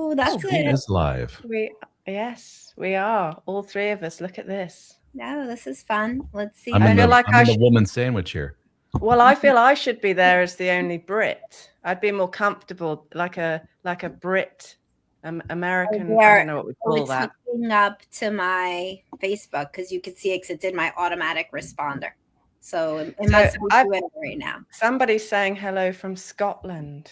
Oh, that's Stream it. is live. Yes, we are. All three of us. Look at this. No, this is fun. Let's see. I'm I in feel the, like I'm in the woman sandwich here. Well, I feel I should be there as the only Brit. I'd be more comfortable, like a Brit, American. I don't know what we call that. It's hooking up to my Facebook because you can see it 'cause it did my automatic responder. So it must be doing it right now. Somebody's saying hello from Scotland.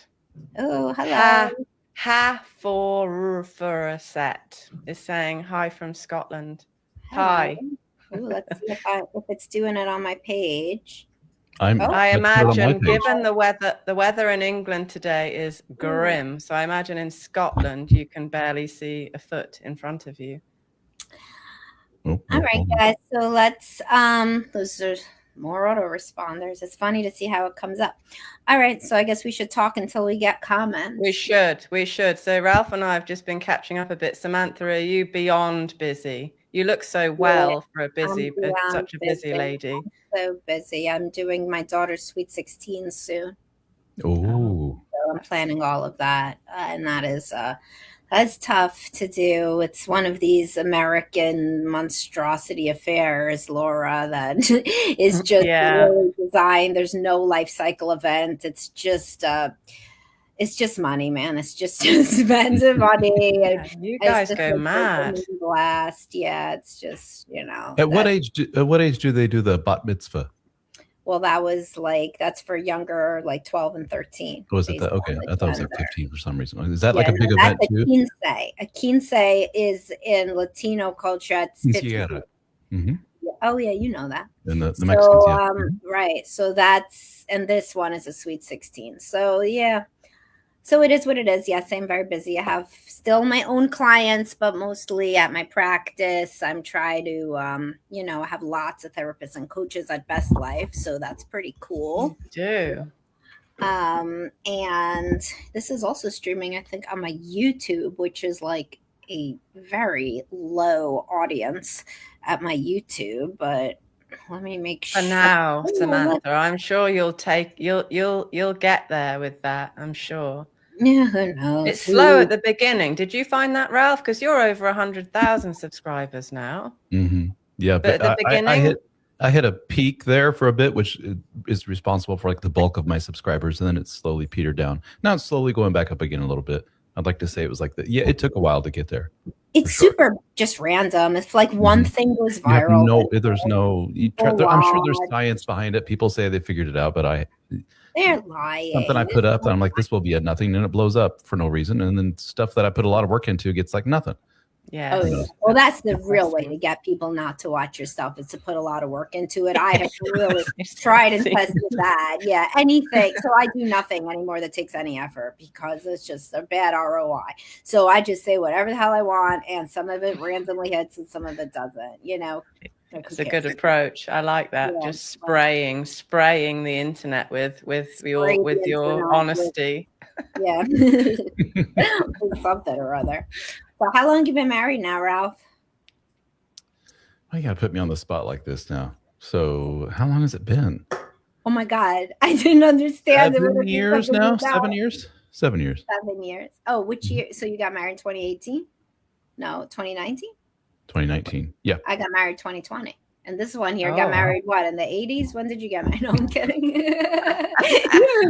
Oh, hello. Ha for a set is saying hi from Scotland. Hello. Hi. Ooh, let's see if it's doing it on my page. I imagine, given the weather in England today is grim. So I imagine in Scotland you can barely see a foot in front of you. All right, guys. So let's those are more autoresponders. It's funny to see how it comes up. All right, so I guess we should talk until we get comments. We should. So Ralph and I have just been catching up a bit. Samantha, are you beyond busy? You look so well for such a busy lady. I'm so busy. I'm doing my daughter's Sweet 16 soon. Oh. So I'm planning all of that, and that's tough to do. It's one of these American monstrosity affairs, Laura, that is just really designed. There's no life cycle event. It's just money, man. It's just expensive money. You guys go mad. Blast. Yeah, it's just, At what age do they do the bat mitzvah? Well, that's for younger, like 12 and 13. Was it that? Okay. I thought it was like 15 for some reason. Is that like a big event too? A quince is in Latino culture. It's 15. Mm-hmm. Oh yeah, you know that. And the Mexicans, right. So and this one is a Sweet 16. So yeah. So it is what it is. Yes, I'm very busy. I have still my own clients, but mostly at my practice. I'm trying to, I have lots of therapists and coaches at Best Life. So that's pretty cool. You do. And this is also streaming, I think, on my YouTube, which is like a very low audience at my YouTube, but let me make sure. For now, Samantha, I'm sure you'll get there with that. I'm sure. Yeah, who knows? It's slow at the beginning. Did you find that, Ralph? Because you're over 100,000 subscribers now. Mm-hmm. Yeah, but at the beginning, I hit a peak there for a bit, which is responsible for like the bulk of my subscribers, and then it slowly petered down. Now it's slowly going back up again a little bit. I'd like to say it was like it took a while to get there. It's super just random. It's like one thing goes viral. I'm sure there's science behind it. People say they figured it out, but they're lying. Something I put up, and I'm like, this will be a nothing, and it blows up for no reason. And then stuff that I put a lot of work into gets like nothing. Yeah. Well, that's the real way to get people not to watch your stuff is to put a lot of work into it. I have really tried and tested that. Yeah, anything. So I do nothing anymore that takes any effort because it's just a bad ROI. So I just say whatever the hell I want, and some of it randomly hits and some of it doesn't. It's a good approach. I like that. Yeah, just spraying the internet with your honesty. Yeah, something or other. So how long have you been married now, Ralph? Why you gotta put me on the spot like this now? So how long has it been? Oh my God, I didn't understand. 7 years now? 7 years? 7 years. 7 years. Oh, which year? So you got married in 2018? No, 2019? 2019. Yeah. I got married 2020. And this one here got married, in the 80s? When did you get married? No, I'm kidding.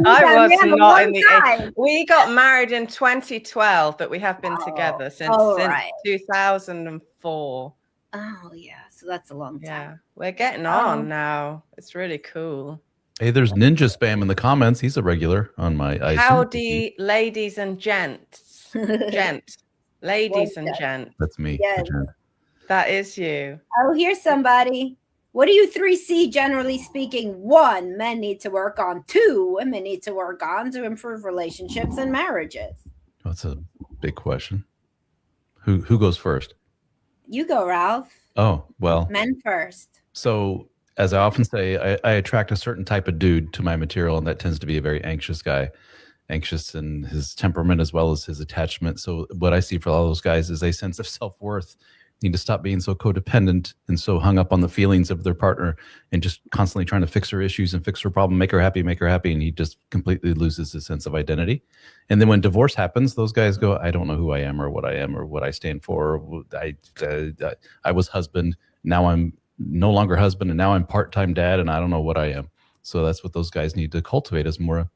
I was not in the 80s. We got married in 2012, but we have been together since 2004. Oh, yeah. So that's a long time. Yeah. We're getting on now. It's really cool. Hey, there's Ninja Spam in the comments. He's a regular on my Howdy, ladies and gents. Ladies and gents. That's me. Yes. That is you. Oh, here's somebody. What do you three see, generally speaking? 1, men need to work on. 2, women need to work on to improve relationships and marriages. That's a big question. Who goes first? You go, Ralph. Oh, well. Men first. So, as I often say, I attract a certain type of dude to my material, and that tends to be a very anxious guy. Anxious in his temperament as well as his attachment. So what I see for all those guys is a sense of self-worth need to stop being so codependent and so hung up on the feelings of their partner and just constantly trying to fix her issues and fix her problem, make her happy. And he just completely loses his sense of identity. And then when divorce happens, those guys go, I don't know who I am or what I stand for. I was husband. Now I'm no longer husband. And now I'm part-time dad. And I don't know what I am. So that's what those guys need to cultivate, is more a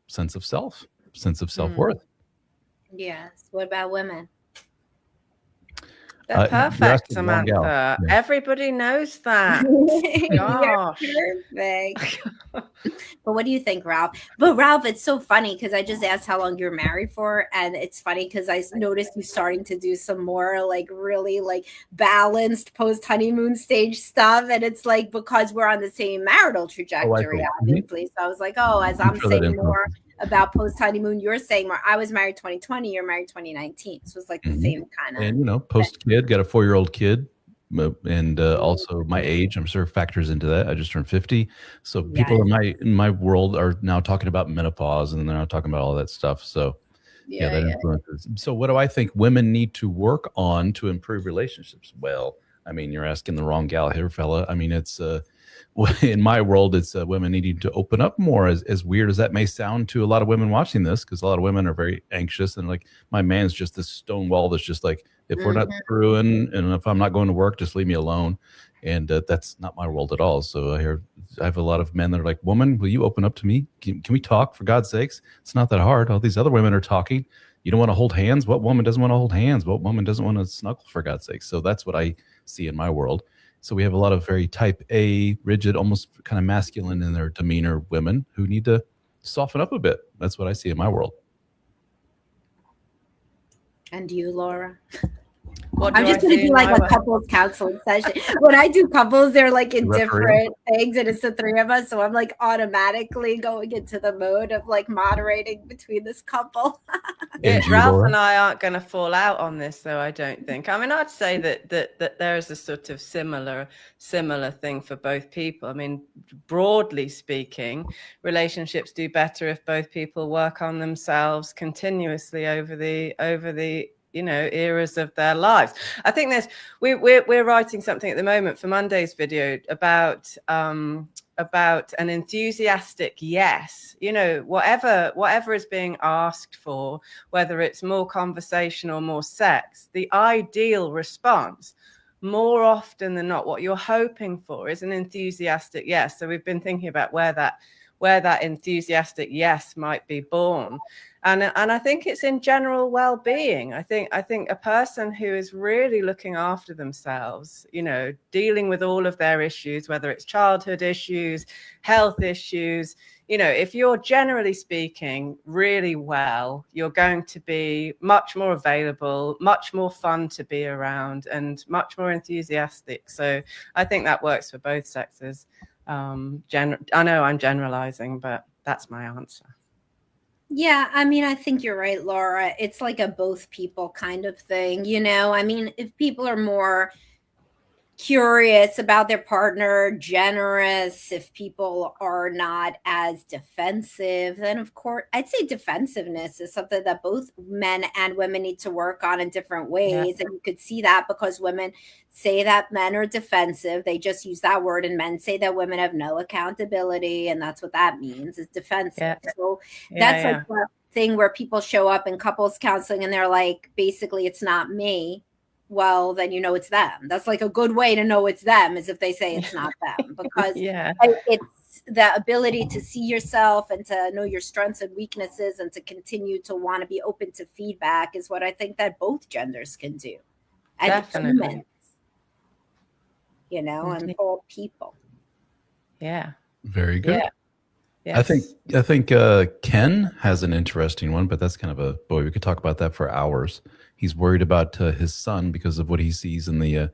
sense of self, sense of self-worth. Yes. What about women? They're perfect, Samantha. Yeah. Everybody knows that. Gosh. You're perfect. But what do you think, Ralph? But Ralph, it's so funny because I just asked how long you're married for, and it's funny because I noticed you starting to do some more like really like balanced post-honeymoon stage stuff, and it's like because we're on the same marital trajectory, obviously. So I was like, oh, as I'm saying more about post-honeymoon, you're saying more. I was married 2020, you're married 2019. So it's like the same kind of. And, you know, post-kid, got a 4-year-old kid. And also my age, I'm sure, factors into that. I just turned 50. So people in my world are now talking about menopause, and they're not talking about all that stuff. So that influences. So what do I think women need to work on to improve relationships? Well, I mean, you're asking the wrong gal here, fella. I mean, it's in my world, it's women needing to open up more, as weird as that may sound to a lot of women watching this, because a lot of women are very anxious and like, my man's just this stone wall that's just like, if we're not screwing and if I'm not going to work, just leave me alone. And that's not my world at all. So I have a lot of men that are like, woman, will you open up to me? Can we talk, for God's sakes? It's not that hard. All these other women are talking. You don't want to hold hands. What woman doesn't want to hold hands? What woman doesn't want to snuggle, for God's sakes? So that's what I see in my world. So we have a lot of very type A, rigid, almost kind of masculine in their demeanor women who need to soften up a bit. That's what I see in my world. And you, Laura? I'm just going to be like a couples counseling session. When I do couples, they're like in different things, and it's the three of us. So I'm like automatically going into the mode of like moderating between this couple. Ralph and I aren't going to fall out on this, though, I don't think. I mean, I'd say that there is a sort of similar thing for both people. I mean, broadly speaking, relationships do better if both people work on themselves continuously over the eras of their lives. I think we're writing something at the moment for Monday's video about an enthusiastic yes. Whatever is being asked for, whether it's more conversation or more sex, the ideal response, more often than not, what you're hoping for is an enthusiastic yes. So we've been thinking about where that enthusiastic yes might be born. And I think it's in general well-being. I think a person who is really looking after themselves, dealing with all of their issues, whether it's childhood issues, health issues, if you're generally speaking really well, you're going to be much more available, much more fun to be around, and much more enthusiastic. So I think that works for both sexes. I know I'm generalizing, but that's my answer. Yeah, I mean, I think you're right, Laura. It's like a both people kind of thing, I mean, if people are more curious about their partner, generous, if people are not as defensive, then of course, I'd say defensiveness is something that both men and women need to work on in different ways. Yeah. And you could see that because women say that men are defensive. They just use that word, and men say that women have no accountability. And that's what that means, is defensive. Yeah. So that's like the thing where people show up in couples counseling and they're like, basically, it's not me. Well, then it's them. That's like a good way to know it's them, is if they say it's not them, because it's the ability to see yourself and to know your strengths and weaknesses and to continue to want to be open to feedback is what I think that both genders can do. And definitely. Humans, and all people. Yeah. Very good. Yeah. Yes. I think Ken has an interesting one, but that's kind of we could talk about that for hours. He's worried about his son because of what he sees in the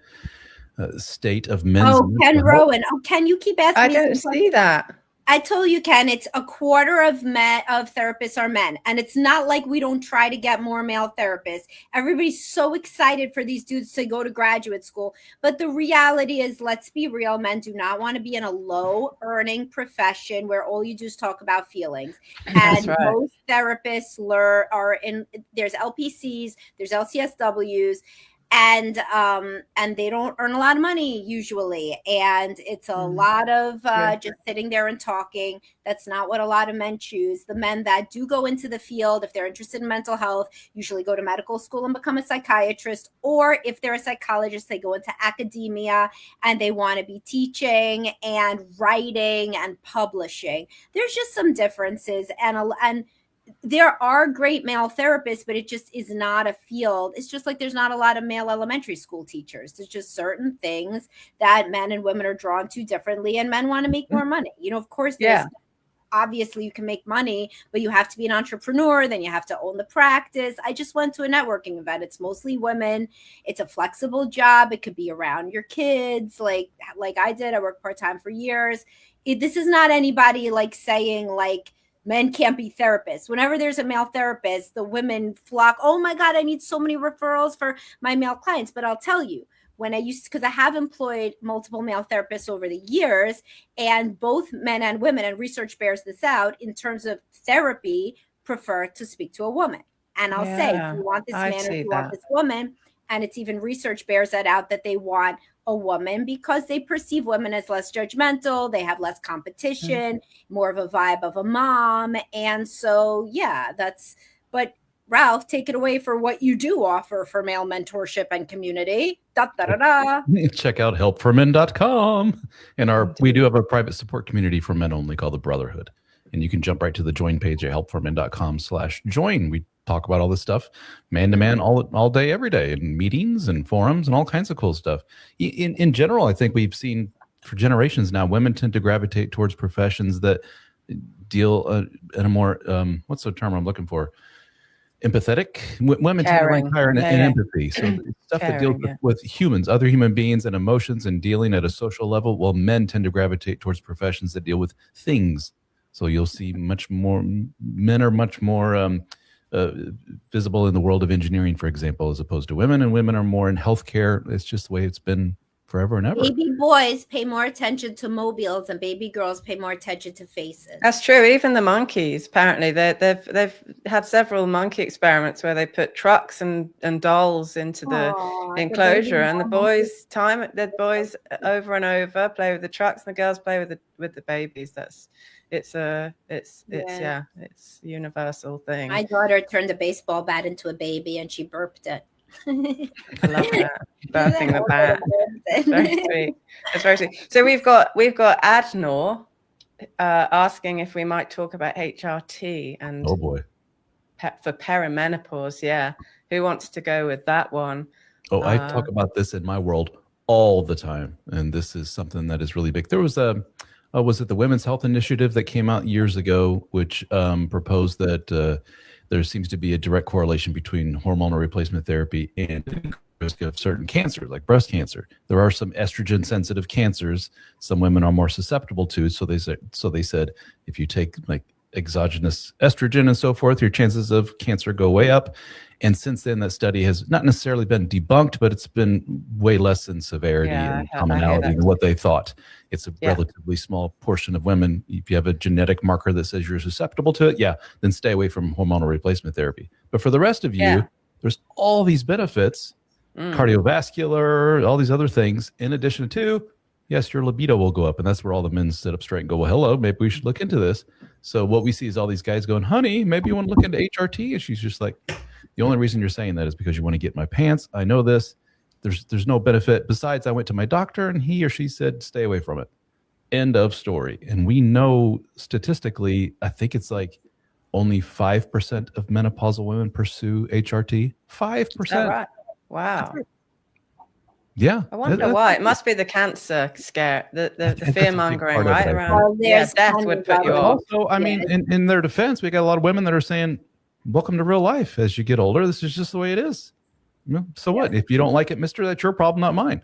state of men's. Oh, Ken Rowan. Oh, Ken, you keep asking me. I don't see that. I told you, Ken, it's a quarter of therapists are men. And it's not like we don't try to get more male therapists. Everybody's so excited for these dudes to go to graduate school. But the reality is, let's be real, men do not want to be in a low earning profession where all you do is talk about feelings. And most therapists there's LPCs, there's LCSWs. and they don't earn a lot of money usually, and it's a lot of just sitting there and talking. That's not what a lot of men choose. The men that do go into the field, if they're interested in mental health, usually go to medical school and become a psychiatrist, or if they're a psychologist, they go into academia and they want to be teaching and writing and publishing. There's just some differences, and there are great male therapists, but it just is not a field. It's just like there's not a lot of male elementary school teachers. There's just certain things that men and women are drawn to differently, and men want to make more money. Of course, obviously you can make money, but you have to be an entrepreneur. Then you have to own the practice. I just went to a networking event. It's mostly women. It's a flexible job. It could be around your kids, like I did. I worked part-time for years. This is not anybody like saying like men can't be therapists. Whenever there's a male therapist, the women flock. Oh my God, I need so many referrals for my male clients. But I'll tell you, when I used to, because I have employed multiple male therapists over the years, and both men and women, and research bears this out, in terms of therapy, prefer to speak to a woman. And I'll say, do you want this man or do you want this woman? And it's even research bears that out, that they want a woman because they perceive women as less judgmental. They have less competition, more of a vibe of a mom. And so, but Ralph, take it away for what you do offer for male mentorship and community. Check out helpformen.com. And we do have a private support community for men only called the Brotherhood. And you can jump right to the join page at helpformen.com/join. We talk about all this stuff man to man all day, every day, in meetings and forums and all kinds of cool stuff. In general, I think we've seen for generations now, women tend to gravitate towards professions that deal in a more, what's the term I'm looking for? Empathetic. Women tend to rank higher in empathy. So stuff that deals with humans, other human beings, and emotions, and dealing at a social level. Well, men tend to gravitate towards professions that deal with things. So you'll see men are much more visible in the world of engineering, for example, as opposed to women, and women are more in healthcare. It's just the way it's been forever and ever. Baby boys pay more attention to mobiles, and baby girls pay more attention to faces. That's true. Even the monkeys, apparently, they've had several monkey experiments where they put trucks and dolls into the enclosure, and the boys over and over play with the trucks, and the girls play with the babies. It's a universal thing. My daughter turned a baseball bat into a baby, and she burped it. I love that. Burping the bat. That's very sweet. That's very sweet. So we've got Adnor asking if we might talk about HRT and for perimenopause. Yeah, who wants to go with that one? I talk about this in my world all the time, and this is something that is really big. There was was it the Women's Health Initiative that came out years ago, which proposed that there seems to be a direct correlation between hormonal replacement therapy and risk of certain cancers, like breast cancer. There are some estrogen-sensitive cancers some women are more susceptible to. So they said if you take like exogenous estrogen and so forth, your chances of cancer go way up. And since then, that study has not necessarily been debunked, but it's been way less in severity and commonality than what they thought. It's a relatively small portion of women. If you have a genetic marker that says you're susceptible to it, then stay away from hormonal replacement therapy. But for the rest of you, there's all these benefits, cardiovascular, all these other things, in addition to, yes, your libido will go up. And that's where all the men sit up straight and go, well, hello, maybe we should look into this. So what we see is all these guys going, honey, maybe you want to look into HRT? And she's just like, the only reason you're saying that is because you want to get in my pants. I know this. There's no benefit. Besides, I went to my doctor and he or she said, stay away from it. End of story. And we know statistically, I think it's like only 5% of menopausal women pursue HRT. 5%. Is that right? Wow. Yeah. I wonder why. It must be the cancer scare, the fear mongering, right? Around death would put you off. Also, I mean, in their defense, we got a lot of women that are saying, welcome to real life. As you get older, this is just the way it is. So what? If you don't like it, mister, that's your problem, not mine.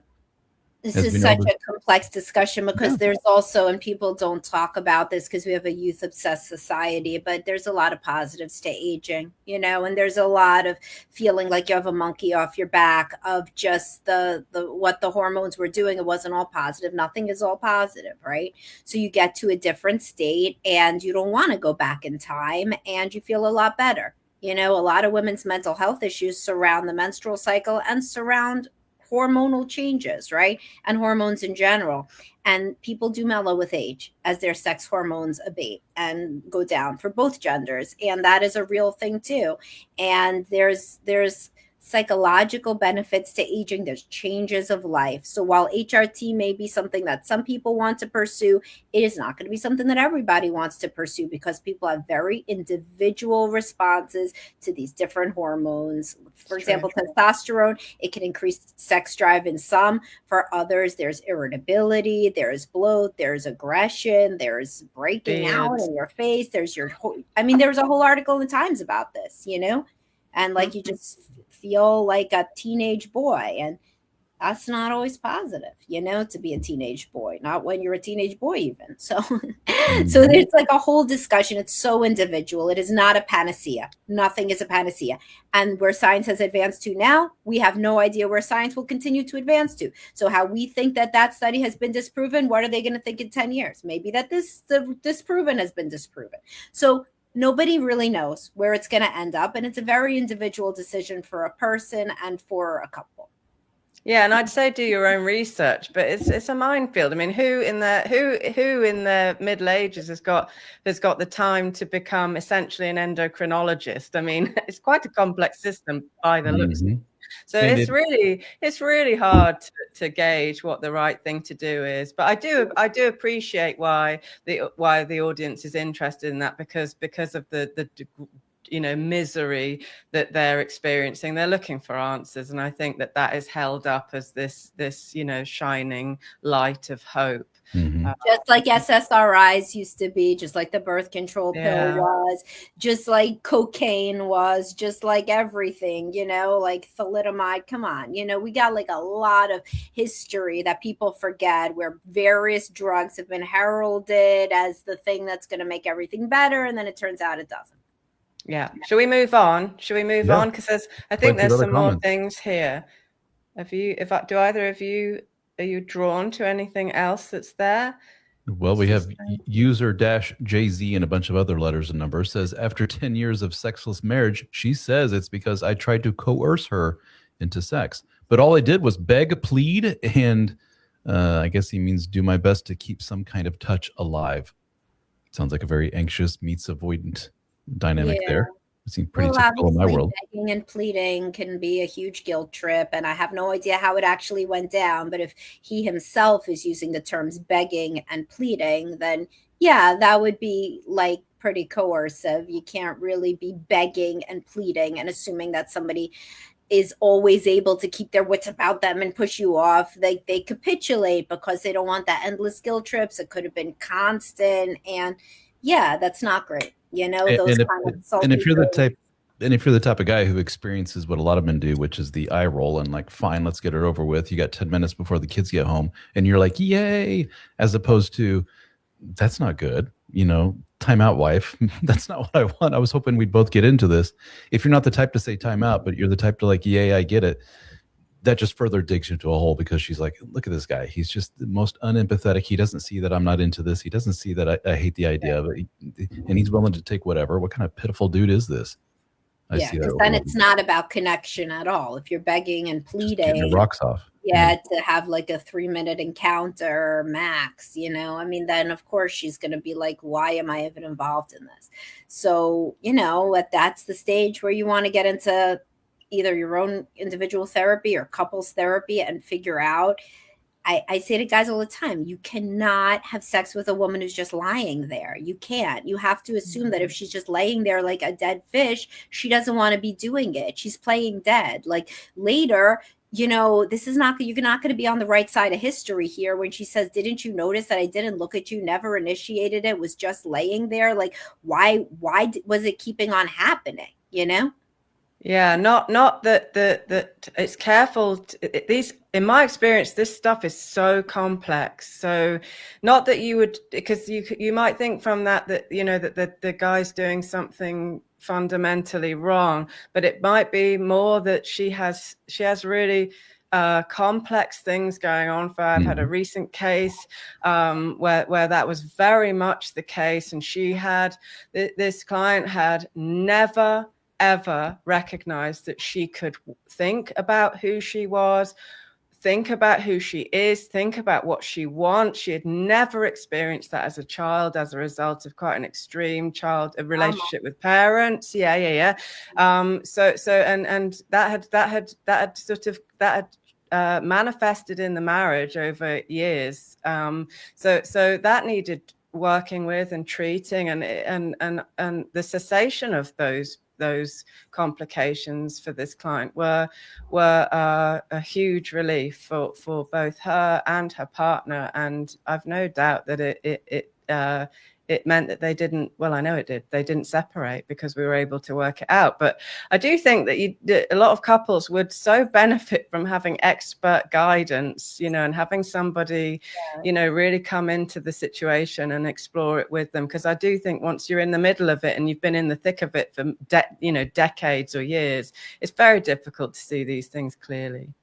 This is such a complex discussion because there's also, and people don't talk about this because we have a youth obsessed society, but there's a lot of positives to aging, and there's a lot of feeling like you have a monkey off your back of just the what the hormones were doing. It wasn't all positive. Nothing is all positive, right? So you get to a different state and you don't want to go back in time and you feel a lot better. You know, a lot of women's mental health issues surround the menstrual cycle and surround hormonal changes, right? And hormones in general. And people do mellow with age as their sex hormones abate and go down for both genders. And that is a real thing too. And there's psychological benefits to aging. There's changes of life. So while HRT may be something that some people want to pursue, it is not going to be something that everybody wants to pursue because people have very individual responses to these different hormones. For example, testosterone, it can increase sex drive in some. For others, there's irritability, there's bloat, there's aggression, there's breaking out in your face. There's there was a whole article in the Times about this, you know? And like you just feel like a teenage boy, and that's not always positive, you know, to be a teenage boy, not when you're a teenage boy even. So so there's like a whole discussion. It's so individual. It is not a panacea. Nothing is a panacea. And where science has advanced to now, we have no idea where science will continue to advance to. So how we think that study has been disproven, what are they going to think in 10 years? Maybe that the disproven has been disproven. So nobody really knows where it's going to end up. And it's a very individual decision for a person and for a couple. Yeah, and I'd say do your own research, but it's a minefield. I mean, who in their middle ages has got the time to become essentially an endocrinologist? I mean, it's quite a complex system by the looks. So it's really hard to gauge what the right thing to do is. But I do appreciate why the audience is interested in that, because of the misery that they're experiencing. They're looking for answers, and I think that is held up as this shining light of hope. Just like SSRIs used to be, just like the birth control pill was, just like cocaine was, just like everything, you know, like thalidomide. Come on, you know, we got like a lot of history that people forget, where various drugs have been heralded as the thing that's going to make everything better, and then it turns out it doesn't. Yeah. Shall we move on? Because I think there's some more things here. Do either of you, are you drawn to anything else that's there? Well, we have user-JZ and a bunch of other letters and numbers. Says, after 10 years of sexless marriage, she says it's because I tried to coerce her into sex. But all I did was beg, plead, and I guess he means do my best to keep some kind of touch alive. Sounds like a very anxious meets avoidant dynamic there. It seems pretty typical in my world. Begging and pleading can be a huge guilt trip, and I have no idea how it actually went down. But if he himself is using the terms begging and pleading, then yeah, that would be like pretty coercive. You can't really be begging and pleading and assuming that somebody is always able to keep their wits about them and push you off. They capitulate because they don't want that endless guilt trips. It could have been constant, and yeah, that's not great. You know, those and if you're the type of guy who experiences what a lot of men do, which is the eye roll and like, fine, let's get it over with. You got 10 minutes before the kids get home, and you're like, yay, as opposed to, that's not good. You know, time out, wife. That's not what I want. I was hoping we'd both get into this. If you're not the type to say time out, but you're the type to like, yay, I get it, that just further digs you into a hole, because she's like, look at this guy. He's just the most unempathetic. He doesn't see that I'm not into this. He doesn't see that I hate the idea of it. And he's willing to take whatever. What kind of pitiful dude is this? Because then it's not about connection at all. If you're begging and pleading, your rocks off. To have like a 3-minute encounter max, you know, I mean, then of course she's going to be like, why am I even involved in this? So, you know, that's the stage where you want to get into either your own individual therapy or couples therapy and figure out. I say to guys all the time, you cannot have sex with a woman who's just lying there. You can't. You have to assume that if she's just laying there like a dead fish, she doesn't want to be doing it. She's playing dead. Like later, you know, you're not going to be on the right side of history here when she says, didn't you notice that I didn't look at you, never initiated it, was just laying there? Like, why was it keeping on happening, you know? Yeah, not that it's careful. In my experience, this stuff is so complex. So not that you would, because you might think from that, you know, that the guy's doing something fundamentally wrong, but it might be more that she has really complex things going on. I've had a recent case where that was very much the case, and this client had never ever recognized that she could think about who she was, think about who she is, think about what she wants. She had never experienced that as a child, as a result of quite an extreme relationship with parents. And that had manifested in the marriage over years. So that needed working with and treating, and the cessation of those complications for this client were a huge relief for both her and her partner. And I've no doubt that it meant that they didn't, well, I know it did, they didn't separate because we were able to work it out. But I do think that a lot of couples would so benefit from having expert guidance, and having somebody, really come into the situation and explore it with them. Because I do think once you're in the middle of it and you've been in the thick of it for decades or years, it's very difficult to see these things clearly.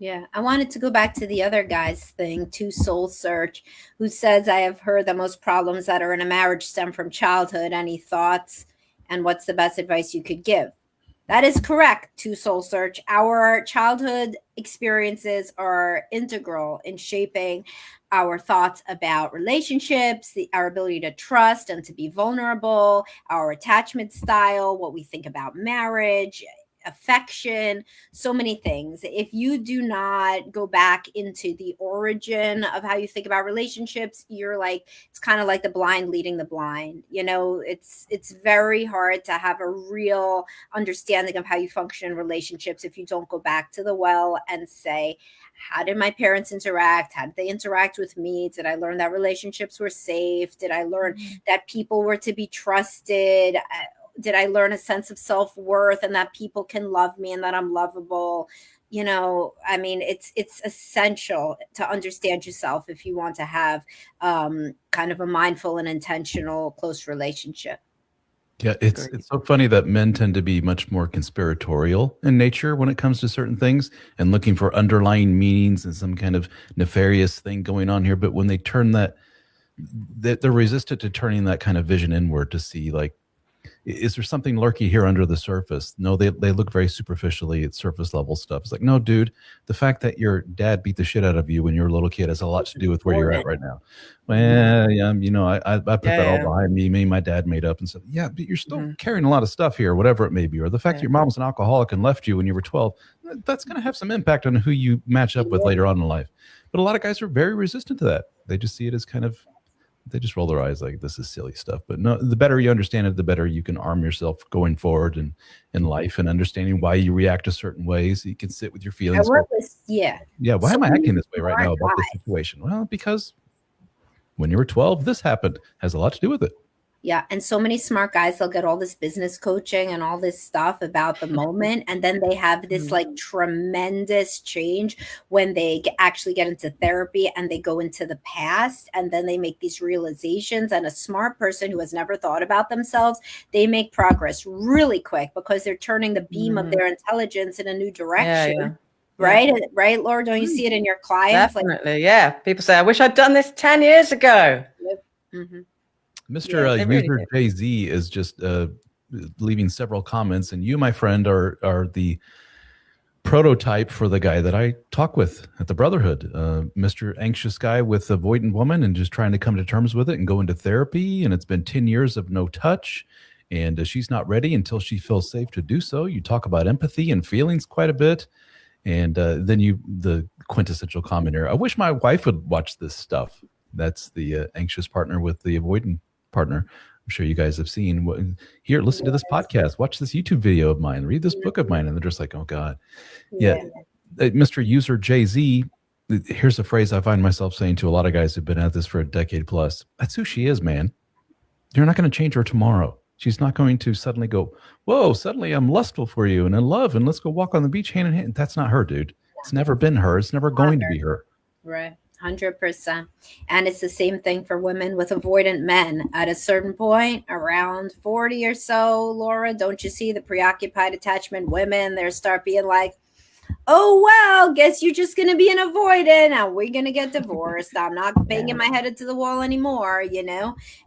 Yeah, I wanted to go back to the other guy's thing, to Soul Search, who says, I have heard that most problems that are in a marriage stem from childhood. Any thoughts, and what's the best advice you could give? That is correct, to Soul Search. Our childhood experiences are integral in shaping our thoughts about relationships, our ability to trust and to be vulnerable, our attachment style, what we think about marriage, affection, so many things. If you do not go back into the origin of how you think about relationships, you're like, it's kind of like the blind leading the blind. It's very hard to have a real understanding of how you function in relationships if you don't go back to the well and say, how did my parents interact? How did they interact with me? Did I learn that relationships were safe? Did I learn that people were to be trusted? Did I learn a sense of self-worth and that people can love me and that I'm lovable? It's essential to understand yourself if you want to have kind of a mindful and intentional close relationship. Yeah, it's so funny that men tend to be much more conspiratorial in nature when it comes to certain things and looking for underlying meanings and some kind of nefarious thing going on here. But when they turn they're resistant to turning that kind of vision inward to see, like, is there something lurky here under the surface? No, they look very superficially at surface level stuff. It's like, no, dude, the fact that your dad beat the shit out of you when you were a little kid has a lot to do with where you're at right now. Well, yeah, I put that all behind me. Me and my dad made up and said, yeah, but you're still carrying a lot of stuff here, whatever it may be. Or the fact that your mom's an alcoholic and left you when you were 12, that's going to have some impact on who you match up with later on in life. But a lot of guys are very resistant to that. They just see it as kind of, they just roll their eyes like, this is silly stuff. But no, the better you understand it, the better you can arm yourself going forward in life and understanding why you react a certain way, so you can sit with your feelings. Why am I acting this way right now about this situation? Well, because when you were 12, this happened. Has a lot to do with it. Yeah. And so many smart guys, they'll get all this business coaching and all this stuff about the moment. And then they have this like tremendous change when they actually get into therapy and they go into the past. And then they make these realizations. And a smart person who has never thought about themselves, they make progress really quick because they're turning the beam of their intelligence in a new direction. Yeah. Right? Yeah. Right, Laura? Don't you see it in your clients? Definitely. Yeah. People say, I wish I'd done this 10 years ago. Yep. Mm-hmm. Mr. User Jay-Z is just leaving several comments, and you, my friend, are the prototype for the guy that I talk with at the Brotherhood. Mr. Anxious guy with avoidant woman and just trying to come to terms with it and go into therapy. And it's been 10 years of no touch, and she's not ready until she feels safe to do so. You talk about empathy and feelings quite a bit. And then the quintessential comment here, I wish my wife would watch this stuff. That's the anxious partner with the avoidant partner. I'm sure you guys have seen. Here, listen to this podcast, watch this YouTube video of mine, read this book of mine, and they're just like, oh God. Yeah. Mr. User Jay-Z, here's a phrase I find myself saying to a lot of guys who've been at this for a decade plus. That's who she is, man. You're not going to change her tomorrow. She's not going to suddenly go, whoa, suddenly I'm lustful for you and in love and let's go walk on the beach hand in hand. That's not her, dude. It's never been her. It's never going to be her. Right. 100%. And it's the same thing for women with avoidant men. At a certain point, around 40 or so, Laura, don't you see the preoccupied attachment women? They start being like, oh, well, guess you're just going to be an avoidant and we're going to get divorced. I'm not banging my head into the wall anymore,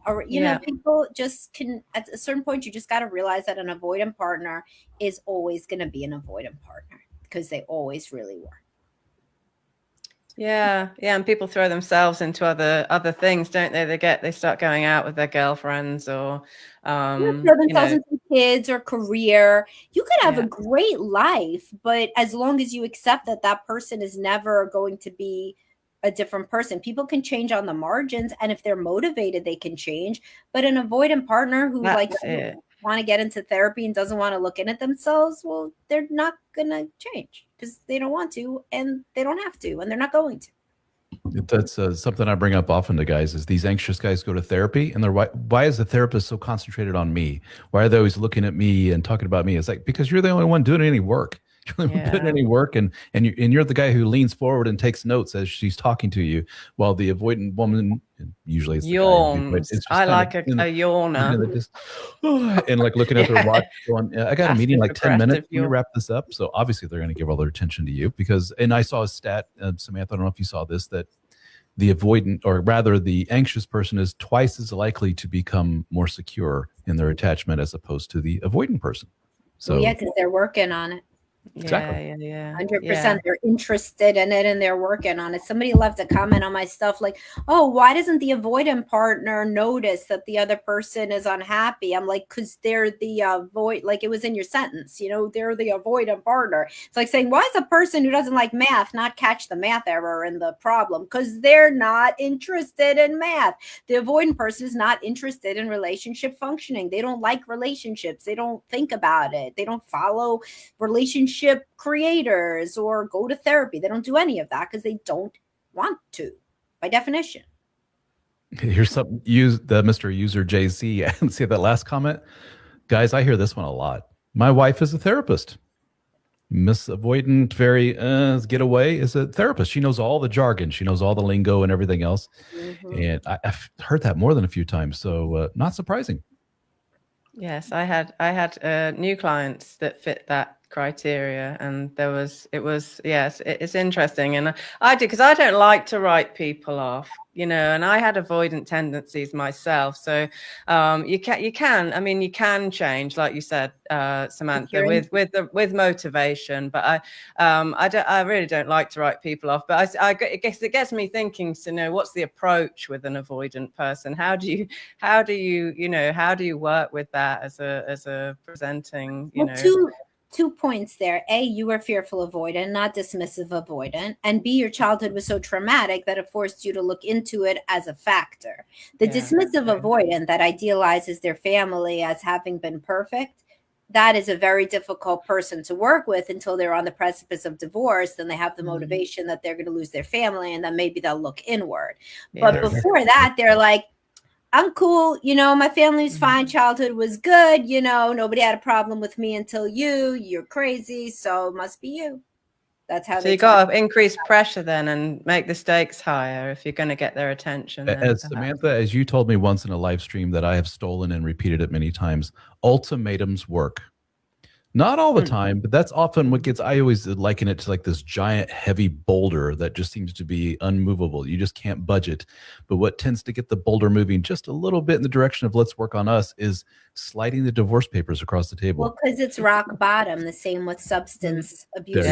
or, people just can, at a certain point, you just got to realize that an avoidant partner is always going to be an avoidant partner because they always really were. Yeah, and people throw themselves into other things, don't they? They start going out with their girlfriends or throw themselves into kids or career. You could have a great life, but as long as you accept that person is never going to be a different person. People can change on the margins, and if they're motivated, they can change. But an avoidant partner who want to get into therapy and doesn't want to look in at themselves, well, they're not gonna change because they don't want to, and they don't have to, and they're not going to. That's something I bring up often to guys is these anxious guys go to therapy and they're why is the therapist so concentrated on me? Why are they always looking at me and talking about me? It's like, because you're the only one doing any work. You're the only one putting any work, and you're the guy who leans forward and takes notes as she's talking to you, while the avoidant woman, usually it's yawns. I like a yawner. Just, and like looking at their watch going, I got a meeting in like 10 minutes. Can you wrap this up? So obviously they're going to give all their attention to you because, and I saw a stat, Samantha, I don't know if you saw this, that the avoidant, or rather the anxious person, is twice as likely to become more secure in their attachment as opposed to the avoidant person. So because they're working on it. Exactly. 100%. They're interested in it and they're working on it. Somebody left a comment on my stuff like, oh, why doesn't the avoidant partner notice that the other person is unhappy? I'm like, because they're the like it was in your sentence, they're the avoidant partner. It's like saying, why is a person who doesn't like math not catch the math error in the problem? Because they're not interested in math. The avoidant person is not interested in relationship functioning. They don't like relationships. They don't think about it. They don't follow relationship creators or go to therapy. They don't do any of that because they don't want to, by definition. Here's something the Mr. User JC. See that last comment? Guys, I hear this one a lot. My wife is a therapist. Miss Avoidant, very getaway, is a therapist. She knows all the jargon. She knows all the lingo and everything else. And I've heard that more than a few times. So not surprising. Yes, I had new clients that fit that criteria, and it's interesting, and I did, because I don't like to write people off, and I had avoidant tendencies myself. So you can change, like you said, Samantha, with motivation, but I really don't like to write people off. But I guess it gets me thinking to know what's the approach with an avoidant person. How do you work with that as a presenting, Two points there. A, you were fearful avoidant, not dismissive avoidant. And B, your childhood was so traumatic that it forced you to look into it as a factor. The dismissive avoidant that idealizes their family as having been perfect, that is a very difficult person to work with until they're on the precipice of divorce. Then they have the motivation that they're going to lose their family, and then maybe they'll look inward. But before that, they're like, I'm cool. My family's fine. Childhood was good. Nobody had a problem with me until you're crazy. So it must be you. That's how. So you got to increase pressure then and make the stakes higher if you're going to get their attention. As Samantha, as you told me once in a live stream that I have stolen and repeated it many times, ultimatums work. Not all the time, but that's often what gets, I always liken it to like this giant heavy boulder that just seems to be unmovable. You just can't budge it. But what tends to get the boulder moving just a little bit in the direction of let's work on us is sliding the divorce papers across the table. Well, because it's rock bottom, the same with substance abuse.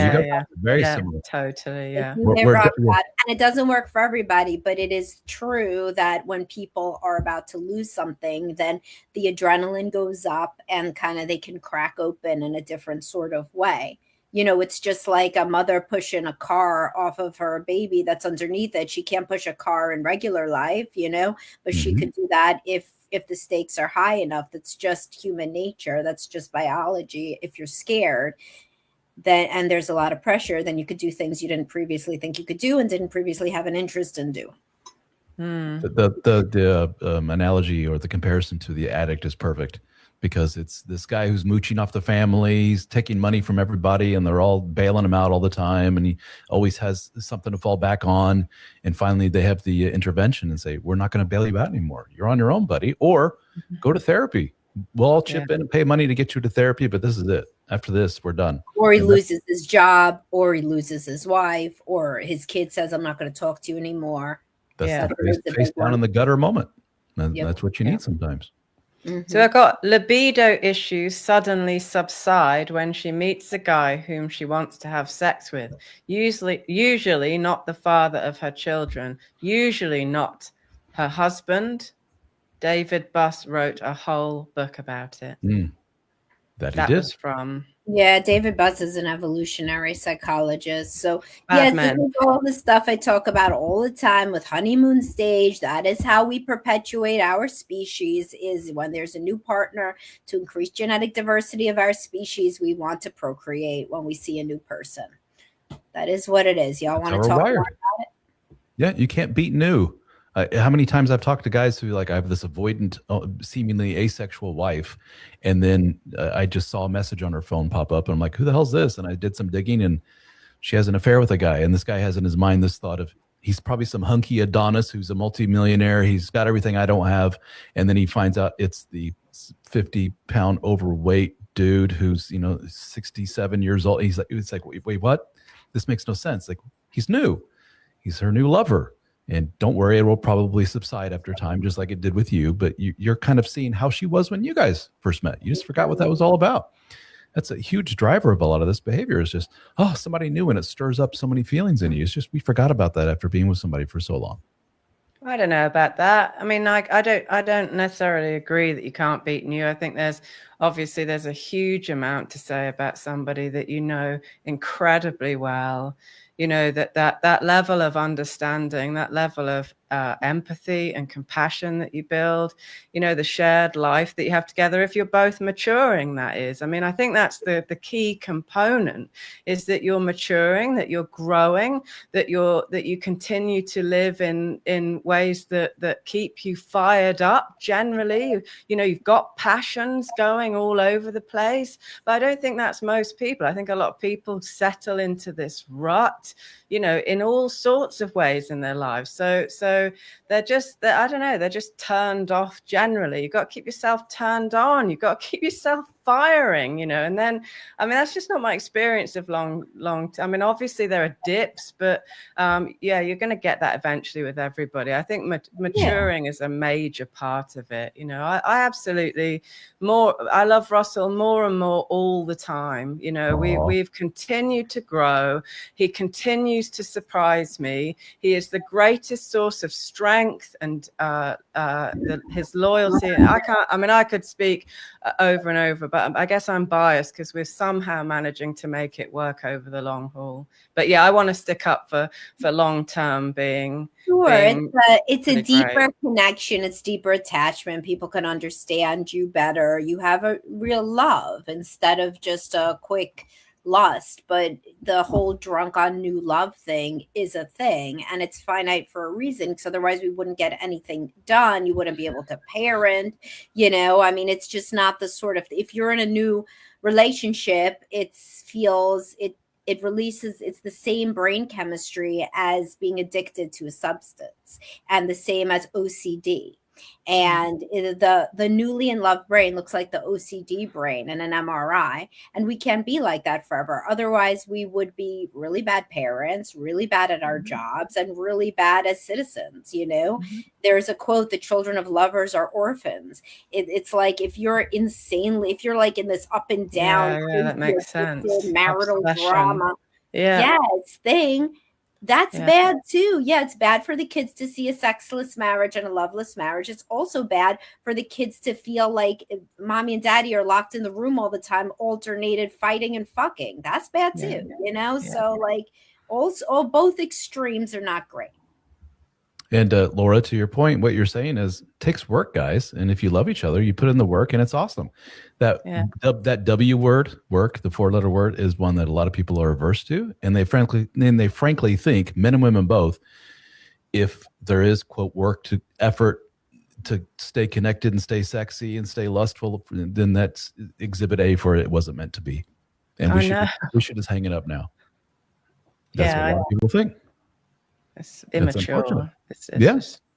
Very similar. Totally, rock bottom. And it doesn't work for everybody, but it is true that when people are about to lose something, then the adrenaline goes up and kind of they can crack open in a different sort of way. It's just like a mother pushing a car off of her baby that's underneath it. She can't push a car in regular life, but she could do that if the stakes are high enough. That's just human nature. That's just biology. If you're scared, then, and there's a lot of pressure, then you could do things you didn't previously think you could do and didn't previously have an interest in doing. The analogy or the comparison to the addict is perfect, because it's this guy who's mooching off the family, he's taking money from everybody, and they're all bailing him out all the time, and he always has something to fall back on. And finally, they have the intervention and say, "We're not going to bail you out anymore. You're on your own, buddy, or go to therapy." we'll all chip in and pay money to get you to therapy, but this is it. After this, we're done. Or he loses his job, or he loses his wife, or his kid says, I'm not going to talk to you anymore. That's the face down in the gutter moment. That's what you need sometimes. Mm-hmm. So I got libido issues suddenly subside when she meets a guy whom she wants to have sex with. Usually not the father of her children. Usually not her husband. David Buss wrote a whole book about it. That was from... Yeah, David Buss is an evolutionary psychologist. So yes, this is all the stuff I talk about all the time with honeymoon stage. That is how we perpetuate our species, is when there's a new partner to increase genetic diversity of our species, we want to procreate when we see a new person. That is what it is. Y'all want to talk more about it? Yeah, you can't beat new. How many times I've talked to guys who I have this avoidant, seemingly asexual wife, and then I just saw a message on her phone pop up, and I'm like, who the hell's this? And I did some digging, and she has an affair with a guy, and this guy has in his mind this thought of, he's probably some hunky Adonis who's a multimillionaire. He's got everything I don't have. And then he finds out it's the 50-pound overweight dude who's, 67 years old. It's like, wait, what? This makes no sense. Like, he's new. He's her new lover. And don't worry, it will probably subside after time, just like it did with you. But you're kind of seeing how she was when you guys first met. You just forgot what that was all about. That's a huge driver of a lot of this behavior, is just, somebody new, and it stirs up so many feelings in you. It's just, we forgot about that after being with somebody for so long. I don't know about that. I mean, I don't necessarily agree that you can't beat new. I think there's a huge amount to say about somebody that you know incredibly well. That level of understanding, that level of empathy and compassion that you build, the shared life that you have together, if you're both maturing, that is. I mean, I think that's the key component, is that you're maturing, that you're growing, that you continue to live in ways that keep you fired up generally. You've got passions going all over the place, but I don't think that's most people. I think a lot of people settle into this rut, in all sorts of ways in their lives. So they're just turned off generally. You've got to keep yourself turned on. You've got to keep yourself firing, and then, I mean, that's just not my experience of long. I mean, obviously there are dips, but you're going to get that eventually with everybody. I think maturing is a major part of it. I absolutely I love Russell more and more all the time. We've continued to grow. He continues to surprise me. He is the greatest source of strength and his loyalty. I could speak over and over, but I guess I'm biased because we're somehow managing to make it work over the long haul. But yeah, I want to stick up for long-term being. Sure, it's a deeper connection. It's deeper attachment. People can understand you better. You have a real love instead of just a quick lust. But the whole drunk on new love thing is a thing, and it's finite for a reason, because otherwise we wouldn't get anything done. You wouldn't be able to parent. I mean, it's just not the sort of, if you're in a new relationship, it releases, it's the same brain chemistry as being addicted to a substance, and the same as OCD. And the newly in love brain looks like the OCD brain in an MRI, and we can't be like that forever. Otherwise, we would be really bad parents, really bad at our jobs, and really bad as citizens. There's a quote: "The children of lovers are orphans." It's like, if you're like in this up and down, that makes sense, marital obsession. Drama, thing. That's bad too. Yeah, it's bad for the kids to see a sexless marriage and a loveless marriage. It's also bad for the kids to feel like mommy and daddy are locked in the room all the time, alternated fighting and fucking. That's bad too, So like, also, both extremes are not great. And Laura, to your point, what you're saying is, it takes work, guys. And if you love each other, you put in the work, and it's awesome. That W word, work, the 4-letter word, is one that a lot of people are averse to, and they frankly think, men and women both, if there is, quote, work to effort to stay connected and stay sexy and stay lustful, then that's exhibit A for it wasn't meant to be, and we should just hang it up now. That's what a lot of people think. It's immature. It's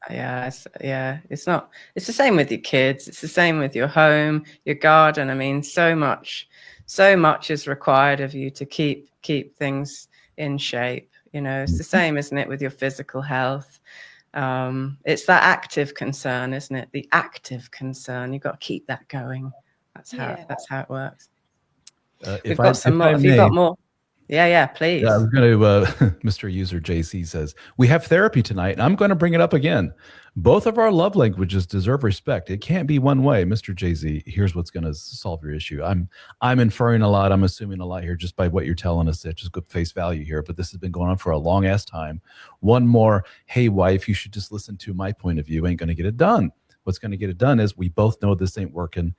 It's not. It's the same with your kids. It's the same with your home, your garden. I mean, so much is required of you to keep things in shape. It's the same, isn't it, with your physical health? It's that active concern, isn't it? The active concern. You've got to keep that going. That's how it works. We've got some more. Have you got more? Yeah, please. Yeah, I was going to, Mr. User JC says, we have therapy tonight, and I'm going to bring it up again. Both of our love languages deserve respect. It can't be one way. Mr. JZ, here's what's going to solve your issue. I'm inferring a lot. I'm assuming a lot here just by what you're telling us. Just good face value here, but this has been going on for a long ass time. One more, hey, wife, you should just listen to my point of view. Ain't going to get it done. What's going to get it done is we both know this ain't working.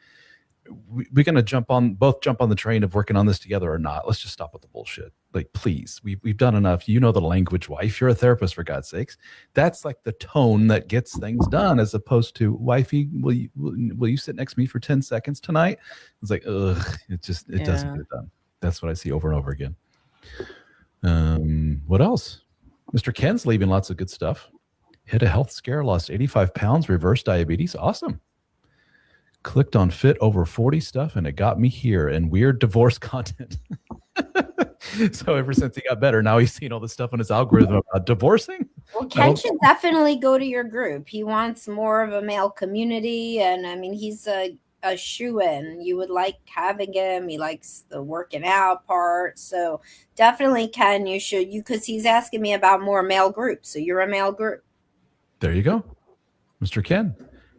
We're going to jump on the train of working on this together or not. Let's just stop with the bullshit. Like, please, we've done enough. You know the language, wife. You're a therapist, for God's sakes. That's like the tone that gets things done, as opposed to, wifey, will you sit next to me for 10 seconds tonight? It's like, ugh, it doesn't get it done. That's what I see over and over again. What else? Mr. Ken's leaving lots of good stuff. Hit a health scare, lost 85 pounds, reversed diabetes. Awesome. Clicked on fit over 40 stuff and it got me here, and weird divorce content. So ever since he got better, now he's seen all this stuff on his algorithm about divorcing. Well, Ken should definitely go to your group. He wants more of a male community, and I mean, he's a shoo-in. You would like having him. He likes the working out part. So definitely, Ken, you should, because he's asking me about more male groups. So you're a male group. There you go. Mr. Ken.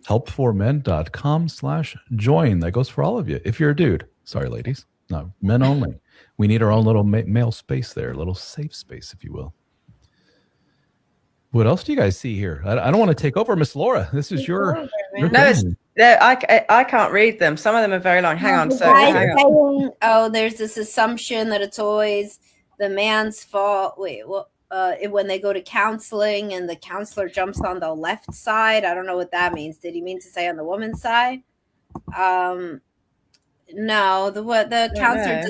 helpformen.com/join. That goes for all of you. If you're a dude, sorry, ladies, no, men only. We need our own little male space there, a little safe space, if you will. What else do you guys see here? I don't want to take over, Miss Laura. This is your I can't read them. Some of them are very long. Hang on. There's this assumption that it's always the man's fault. Wait, what? When they go to counseling and the counselor jumps on the left side. I don't know what that means. Did he mean to say on the woman's side? No, the counselor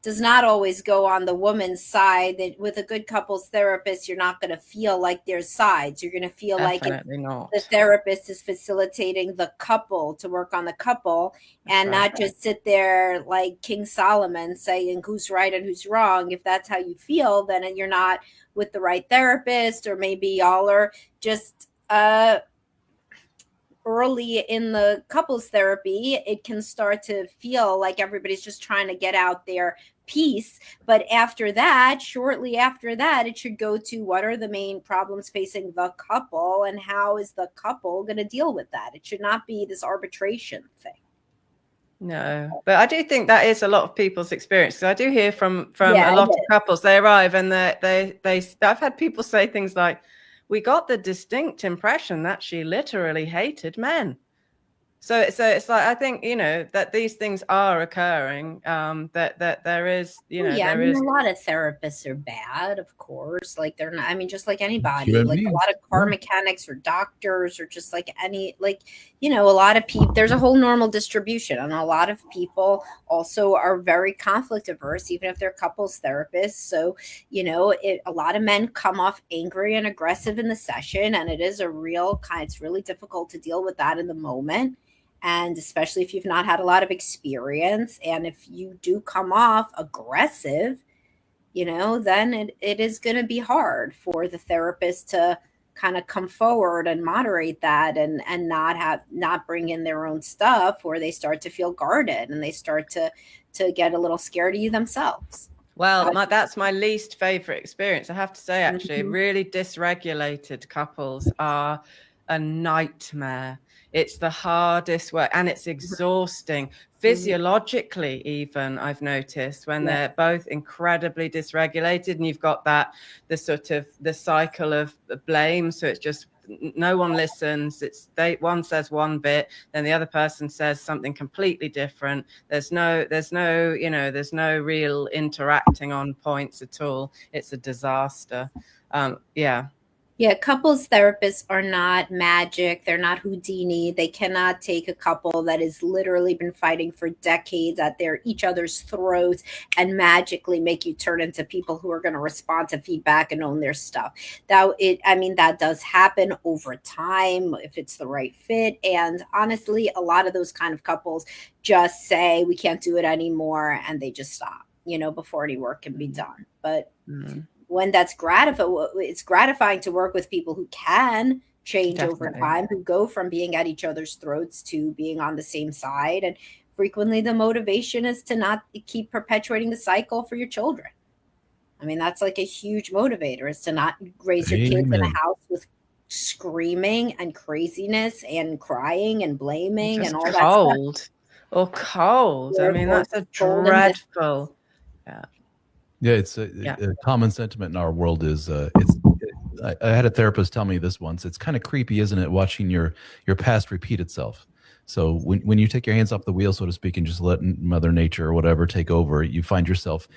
does not always go on the woman's side. That with a good couples therapist, you're not going to feel like there's sides. You're going to feel Definitely like the therapist is facilitating the couple to work on the couple. That's not just sit there like King Solomon saying who's right and who's wrong. If that's how you feel, then you're not with the right therapist, or maybe y'all are just early in the couples therapy. It can start to feel like everybody's just trying to get out their piece. But after that, shortly after that, it should go to what are the main problems facing the couple and how is the couple going to deal with that? It should not be this arbitration thing. No, but I do think that is a lot of people's experience. Because I do hear from a lot of couples, they arrive and I've had people say things like, we got the distinct impression that she literally hated men. So it's like, I think, that these things are occurring, that there is, there is. A lot of therapists are bad, of course. Like they're not, I mean, just like anybody, like a lot of car mechanics or doctors or just like a lot of people, there's a whole normal distribution. And a lot of people also are very conflict averse, even if they're couples therapists. So, a lot of men come off angry and aggressive in the session. And it is it's really difficult to deal with that in the moment. And especially if you've not had a lot of experience, and if you do come off aggressive, then it is going to be hard for the therapist to kind of come forward and moderate that and not bring in their own stuff, or they start to feel guarded and they start to get a little scared of you themselves. Well, that's my least favorite experience. I have to say, actually, really dysregulated couples are a nightmare. It's the hardest work, and it's exhausting physiologically. Even I've noticed when they're both incredibly dysregulated, and you've got the cycle of blame. So it's just no one listens. One says one bit, then the other person says something completely different. There's no real interacting on points at all. It's a disaster. Yeah, couples therapists are not magic. They're not Houdini. They cannot take a couple that has literally been fighting for decades at each other's throats and magically make you turn into people who are going to respond to feedback and own their stuff. That does happen over time if it's the right fit. And honestly, a lot of those kind of couples just say we can't do it anymore and they just stop, before any work can be done. But when that's it's gratifying to work with people who can change over time, who go from being at each other's throats to being on the same side. And frequently the motivation is to not keep perpetuating the cycle for your children. I mean, that's like a huge motivator, is to not raise your kids in a house with screaming and craziness and crying and blaming just and all cold. that stuff. Or cold. I mean, that's a dreadful. Yeah, it's a common sentiment in our world is I had a therapist tell me this once. It's kind of creepy, isn't it, watching your past repeat itself. So when you take your hands off the wheel, so to speak, and just let Mother Nature or whatever take over, you find yourself,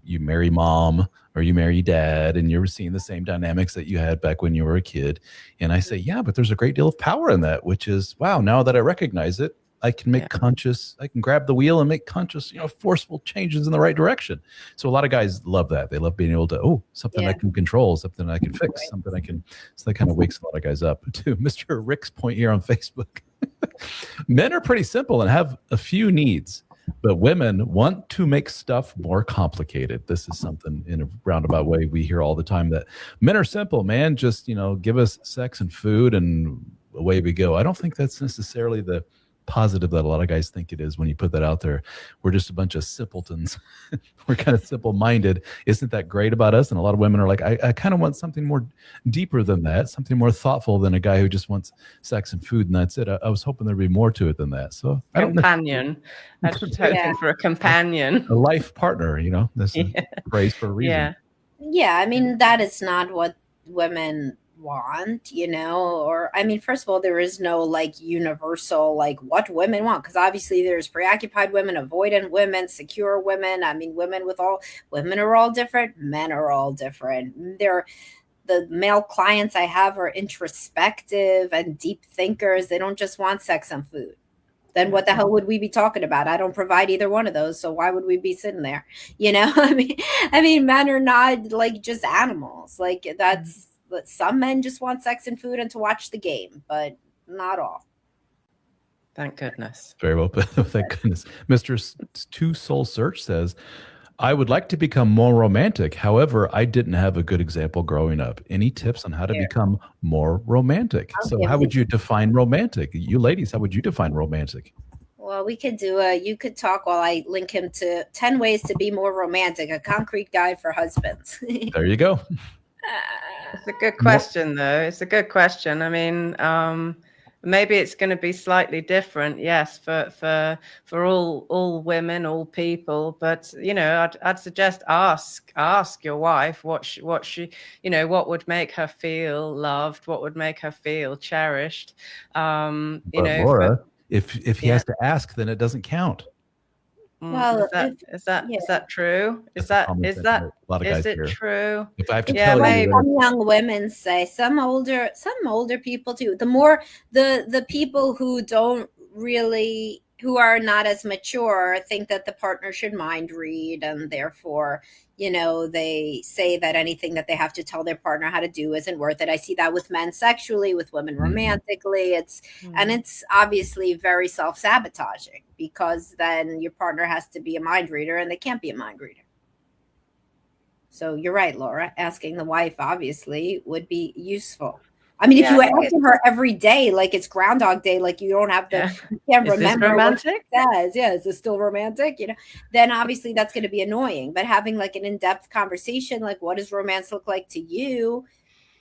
you marry mom or you marry dad, and you're seeing the same dynamics that you had back when you were a kid. And I say, yeah, but there's a great deal of power in that, which is, wow, now that I recognize it, I can make I can grab the wheel and make conscious, forceful changes in the right direction. So a lot of guys love that. They love being able to, something I can control, something I can fix, something I can. So that kind of wakes a lot of guys up. To Mr. Rick's point here on Facebook, men are pretty simple and have a few needs, but women want to make stuff more complicated. This is something in a roundabout way we hear all the time, that men are simple, man. Just, give us sex and food and away we go. I don't think that's necessarily the positive that a lot of guys think it is when you put that out there. We're just a bunch of simpletons. We're kind of simple-minded. Isn't that great about us? And a lot of women are like, I kind of want something more deeper than that, something more thoughtful than a guy who just wants sex and food and that's it. I was hoping there'd be more to it than that. So companion. I was hoping for a companion, a life partner. This is praise for a reason. Yeah, I mean, that is not what women want, or first of all, there is no like universal like what women want, because obviously there's preoccupied women, avoidant women, secure women. Women are all different, men are all different. The male clients I have are introspective and deep thinkers. They don't just want sex and food. Then what the hell would we be talking about? I don't provide either one of those, so why would we be sitting there? I mean, men are not like just animals. Like some men just want sex and food and to watch the game, but not all. Thank goodness. Very well put. Thank goodness. Mr. Two Soul Search says, I would like to become more romantic. However, I didn't have a good example growing up. Any tips on how to become more romantic? So how would you define romantic? You ladies, how would you define romantic? Well, we could you could talk while I link him to 10 ways to be more romantic, a concrete guide for husbands. There you go. It's a good question, though. It's a good question. I mean, maybe it's going to be slightly different, yes, for all women, all people. But I'd suggest ask your wife what she what would make her feel loved, what would make her feel cherished. Laura, if he has to ask, then it doesn't count. Well, is that true? Is it true? If I have to tell you, some young women say, some older people too. The more the people who are not as mature think that the partner should mind read, and therefore they say that anything that they have to tell their partner how to do isn't worth it. I see that with men sexually, with women romantically. It's obviously very self-sabotaging, because then your partner has to be a mind reader and they can't be a mind reader. So you're right, Laura. Asking the wife obviously would be useful. I mean, if you ask her every day, like it's Groundhog Day, like you don't have to, you can't remember romantic? What it says. Yeah, is this still romantic? Then obviously that's going to be annoying. But having like an in-depth conversation, like what does romance look like to you,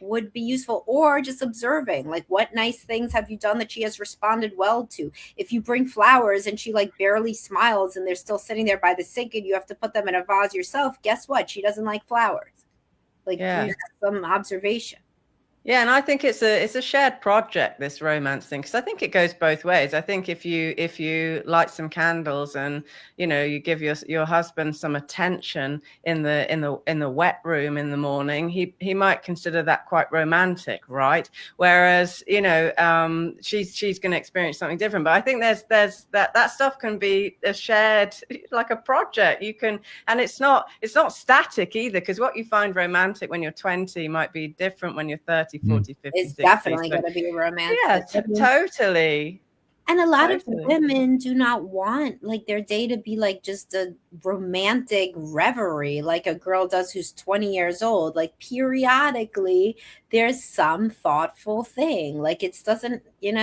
would be useful. Or just observing, like what nice things have you done that she has responded well to. If you bring flowers and she like barely smiles and they're still sitting there by the sink and you have to put them in a vase yourself, guess what? She doesn't like flowers. Like use some observation. Yeah, and I think it's a shared project, this romance thing, because I think it goes both ways. I think if you light some candles and you give your husband some attention in the wet room in the morning, he might consider that quite romantic, right? Whereas she's going to experience something different. But I think there's that stuff can be a shared, like a project. You can, and it's not static either, because what you find romantic when you're 20 might be different when you're 30, 40, 50, it's 60. definitely going to be romantic. Yeah, totally. And a lot of women do not want like their day to be like just a romantic reverie like a girl does who's 20 years old. Like periodically there's some thoughtful thing. Like it doesn't, you're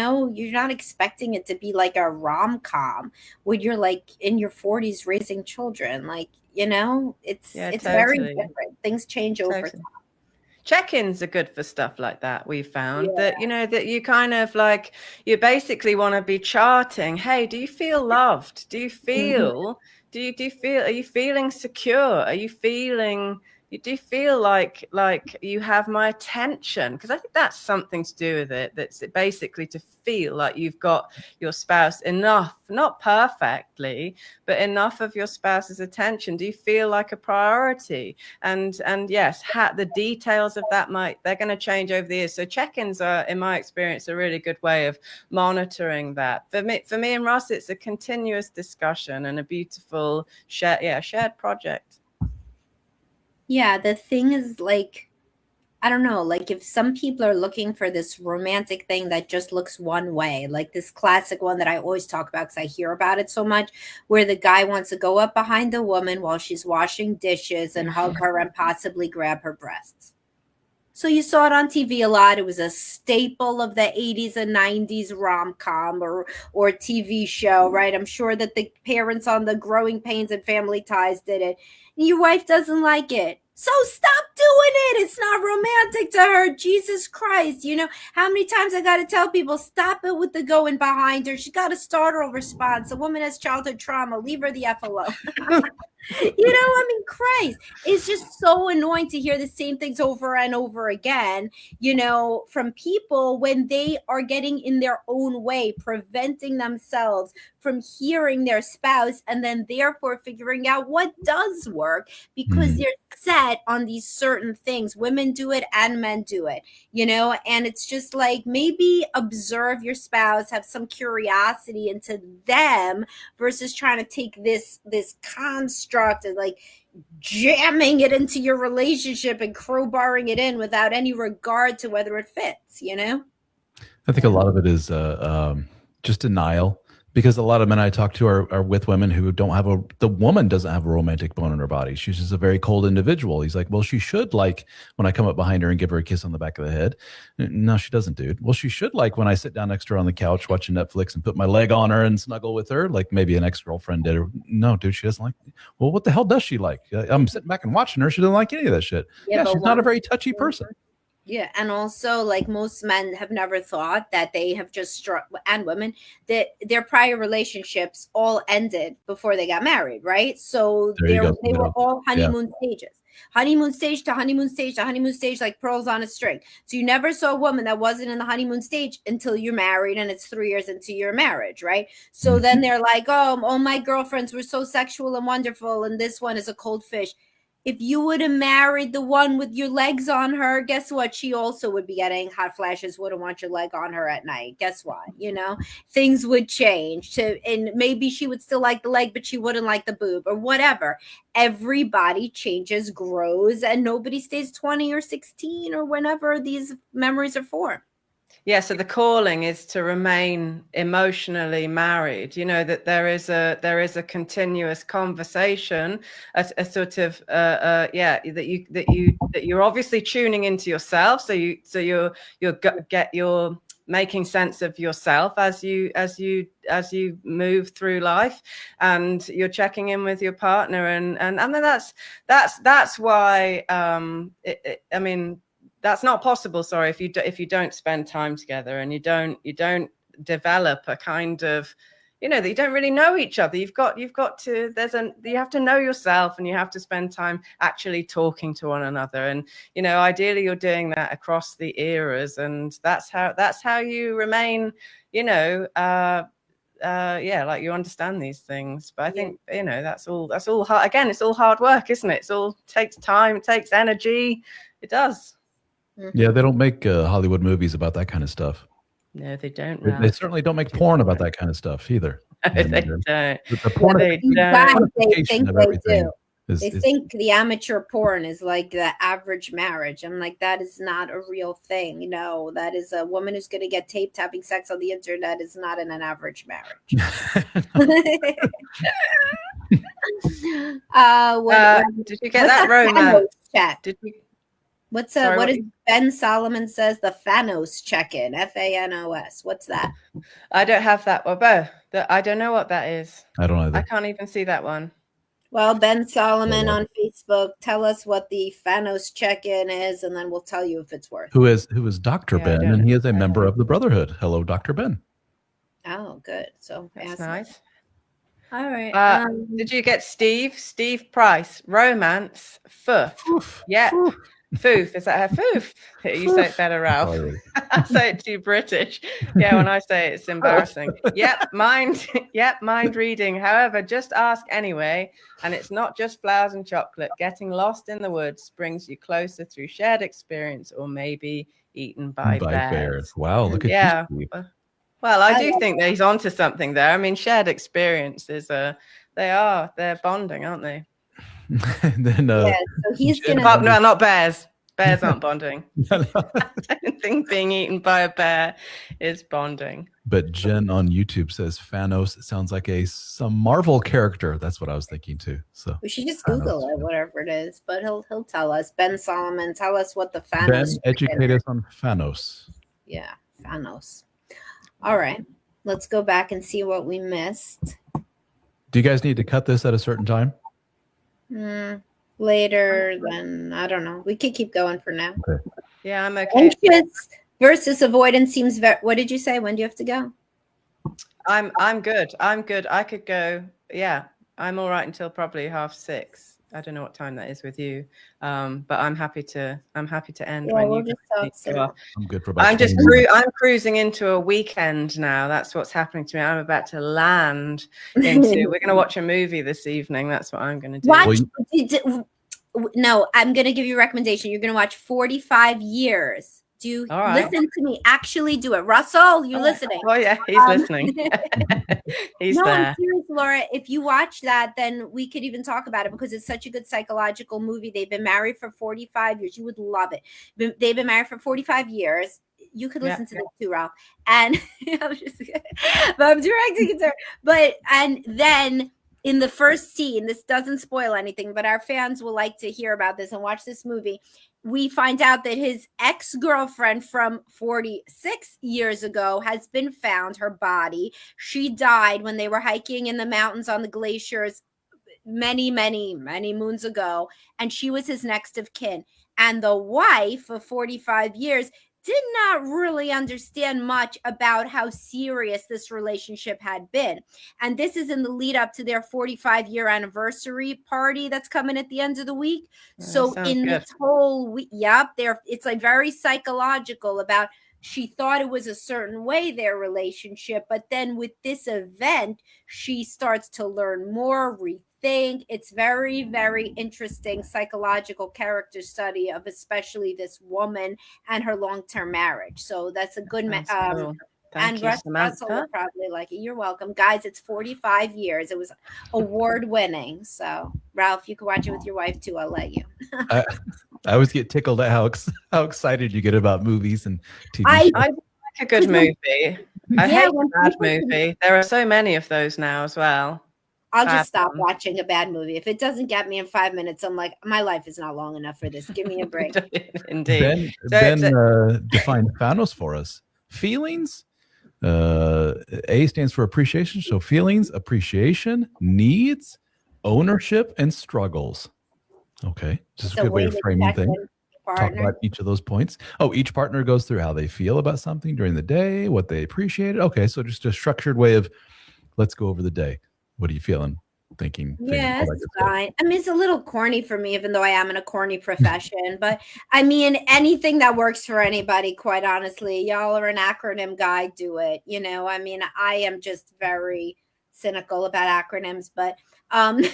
not expecting it to be like a rom-com when you're like in your 40s raising children. Like, it's very different. Things change over time. Check-ins are good for stuff like that. We found that, that you kind of like, you basically want to be charting, hey, do you feel loved? Do you feel, are you feeling secure? Do you feel like you have my attention? Because I think that's something to do with it. That's basically to feel like you've got your spouse enough, not perfectly, but enough of your spouse's attention. Do you feel like a priority? And yes, the details of that they're going to change over the years. So check-ins are, in my experience, a really good way of monitoring that. For me and Ross, it's a continuous discussion and a beautiful shared project. Yeah, the thing is like, I don't know, like if some people are looking for this romantic thing that just looks one way, like this classic one that I always talk about because I hear about it so much, where the guy wants to go up behind the woman while she's washing dishes and hug her and possibly grab her breasts. So you saw it on TV a lot. It was a staple of the 80s and 90s rom-com or TV show, right? I'm sure that the parents on the Growing Pains and Family Ties did it. Your wife doesn't like it. So stop doing it. It's not romantic to her. Jesus Christ. How many times I got to tell people, stop it with the going behind her. She got a startle response. A woman has childhood trauma. Leave her the F alone. Christ, it's just so annoying to hear the same things over and over again, from people when they are getting in their own way, preventing themselves from hearing their spouse and then therefore figuring out what does work because they're set on these certain things. Women do it and men do it, and it's just like maybe observe your spouse, have some curiosity into them versus trying to take this construct and like jamming it into your relationship and crowbarring it in without any regard to whether it fits. I think a lot of it is just denial, because a lot of men I talk to are with women who don't have the woman doesn't have a romantic bone in her body. She's just a very cold individual. He's like, well, she should like when I come up behind her and give her a kiss on the back of the head. No, she doesn't, dude. Well, she should like when I sit down next to her on the couch watching Netflix and put my leg on her and snuggle with her, like maybe an ex-girlfriend did. No, dude, she doesn't like. Well, what the hell does she like? I'm sitting back and watching her. She doesn't like any of that shit. Yeah, she's not a very touchy person. Yeah, and also like most men have never thought that they have just and women, that their prior relationships all ended before they got married, right? So they were all honeymoon stages. Honeymoon stage to honeymoon stage to honeymoon stage, like pearls on a string. So you never saw a woman that wasn't in the honeymoon stage until you're married, and it's 3 years into your marriage, right? So then they're like, oh, my girlfriends were so sexual and wonderful, and this one is a cold fish. If you would have married the one with your legs on her, guess what? She also would be getting hot flashes, wouldn't want your leg on her at night. Guess what? Things would change and maybe she would still like the leg, but she wouldn't like the boob or whatever. Everybody changes, grows, and nobody stays 20 or 16 or whenever these memories are formed. Yeah, so the calling is to remain emotionally married. That there is a continuous conversation, a sort of that you're obviously tuning into yourself. So you're making sense of yourself as you move through life, and you're checking in with your partner, and that's why that's not possible, sorry, if you don't spend time together and you don't develop a kind of that you don't really know each other. You have to know yourself, and you have to spend time actually talking to one another. And, ideally you're doing that across the eras, and that's how you remain, like you understand these things. But I think, that's all hard. Again, it's all hard work, isn't it? It all takes time, it takes energy. It does. Yeah, they don't make Hollywood movies about that kind of stuff. No, they don't. They certainly don't make porn about that kind of stuff either. No, they don't. The pornification of everything. They think the amateur porn is like the average marriage. I'm like, that is not a real thing. No, that is a woman who's going to get taped having sex on the internet is not in an average marriage. Did you get that romance? Did you? What is Ben Solomon says the Fanos check-in, FANOS? What's that? I don't have that. I don't know what that is. I don't either. I can't even see that one. Well, Ben Solomon on Facebook, tell us what the Fanos check-in is, and then we'll tell you if it's worth. Who is Dr. Ben, and he is a member of the Brotherhood. Hello, Dr. Ben. Oh, good. So that's nice. All right. Did you get Steve Price? Romance. Foof. Yeah. Foof. Is that her foof? You say it better, Ralph. I say it too British. Yeah, when I say it, it's embarrassing. Mind reading. However, just ask anyway. And it's not just flowers and chocolate. Getting lost in the woods brings you closer through shared experience, or maybe eaten by bears. Wow, look at you. Well, I do think that he's onto something there. I mean, shared experiences they're bonding, aren't they? And then, so he's gonna. No, not bears. Bears aren't bonding. I don't think being eaten by a bear is bonding. But Jen on YouTube says Fanos sounds like some Marvel character. That's what I was thinking too. So we should just Google it, whatever it is. But he'll tell us. Ben Solomon, tell us what the Fanos. Ben, educate us on Fanos. Yeah, Fanos. All right, let's go back and see what we missed. Do you guys need to cut this at a certain time? Later, then I don't know. We could keep going for now. Okay. Yeah, I'm okay. Anxious versus avoidance seems very. What did you say? When do you have to go? I'm good. I could go. Yeah, I'm all right until probably 5:30. I don't know what time that is with you, but I'm happy to end when you. I'm good for about. I'm cruising into a weekend now. That's what's happening to me. I'm about to land into. We're going to watch a movie this evening. That's what I'm going to do. No, I'm going to give you a recommendation. You're going to watch 45 Years. Listen to me. Actually do it. Russell, you listening? Oh, yeah, he's listening. He's there. I'm serious, Laura. If you watch that, then we could even talk about it because it's such a good psychological movie. They've been married for 45 years. You would love it. They've been married for 45 years. You could listen to this too, Ralph. And I'm directing it there. And then in the first scene, this doesn't spoil anything, but our fans will like to hear about this and watch this movie. We find out that his ex-girlfriend from 46 years ago has been found, her body. She died when they were hiking in the mountains on the glaciers many, many, many moons ago. And she was his next of kin. And the wife of 45 years did not really understand much about how serious this relationship had been. And this is in the lead up to their 45-year anniversary party that's coming at the end of the week. So in this whole week, it's like very psychological about she thought it was a certain way, their relationship. But then with this event, she starts to learn more, rethink. It's very, very interesting psychological character study of especially this woman and her long-term marriage. So that's a good cool. And Russell will probably like it. You're welcome. Guys, it's 45 years. It was award-winning. So, Ralph, you can watch it with your wife, too. I'll let you. I always get tickled at how excited you get about movies and TV shows. I like a good movie. I hate a bad movie. There are so many of those now as well. I'll just stop watching a bad movie. If it doesn't get me in 5 minutes, I'm like, my life is not long enough for this. Give me a break. Indeed. Ben defined Fanos for us. Feelings. A stands for appreciation. So feelings, appreciation, needs, ownership, and struggles. Okay. Just a good way of framing things. Talk about each of those points. Each partner goes through how they feel about something during the day, what they appreciated. Okay. So just a structured way of let's go over the day. What are you feeling? Thinking? Yeah, it's fine. I mean, it's a little corny for me, even though I am in a corny profession. But I mean, anything that works for anybody, quite honestly. Y'all are an acronym guy, do it. You know, I mean, I am just very cynical about acronyms, but but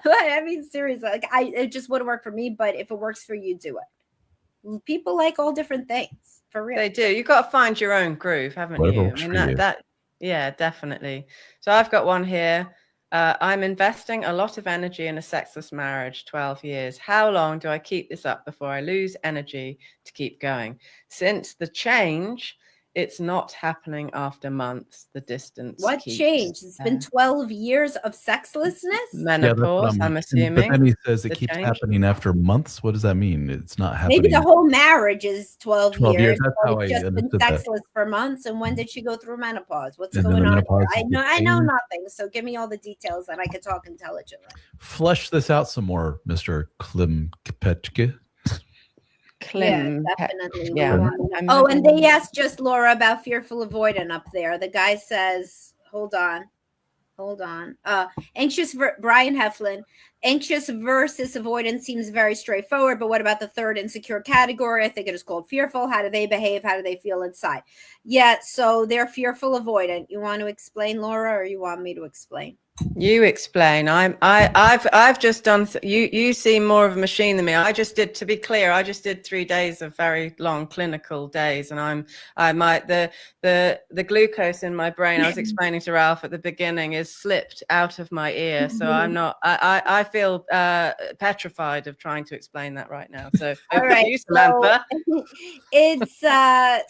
I mean, seriously, like it just wouldn't work for me. But if it works for you, do it. People like all different things, for real. They do. You've got to find your own groove, haven't Whatever you? works I for mean, you. that yeah, definitely. So I've got one here. I'm investing a lot of energy in a sexless marriage, 12 years. How long do I keep this up before I lose energy to keep going? Since the change, it's not happening after months. The distance. What changed? It's been 12 years of sexlessness? Menopause, I'm assuming. But then he says it keeps happening after months. What does that mean? It's not happening. Maybe the whole marriage is 12 years. That's how I just been understood sexless for months. And when did she go through menopause? What's And going then the on? menopause I know nothing. So give me all the details and I can talk intelligently. Flesh this out some more, Mr. Klimkepetke. Yeah, definitely. Yeah. Oh, and they asked just Laura about fearful avoidant up there. The guy says, hold on. Anxious, Brian Heflin. Anxious versus avoidant seems very straightforward, but what about the third insecure category? I think it is called fearful. How do they behave? How do they feel inside? Yeah, so they're fearful avoidant. You want to explain, Laura, or you want me to explain? You explain. I've just done. You seem more of a machine than me. To be clear, I just did 3 days of very long clinical days, and the glucose in my brain. I was explaining to Ralph at the beginning is slipped out of my ear, so I'm not. I feel petrified of trying to explain that right now. So over to you, Samantha. So it's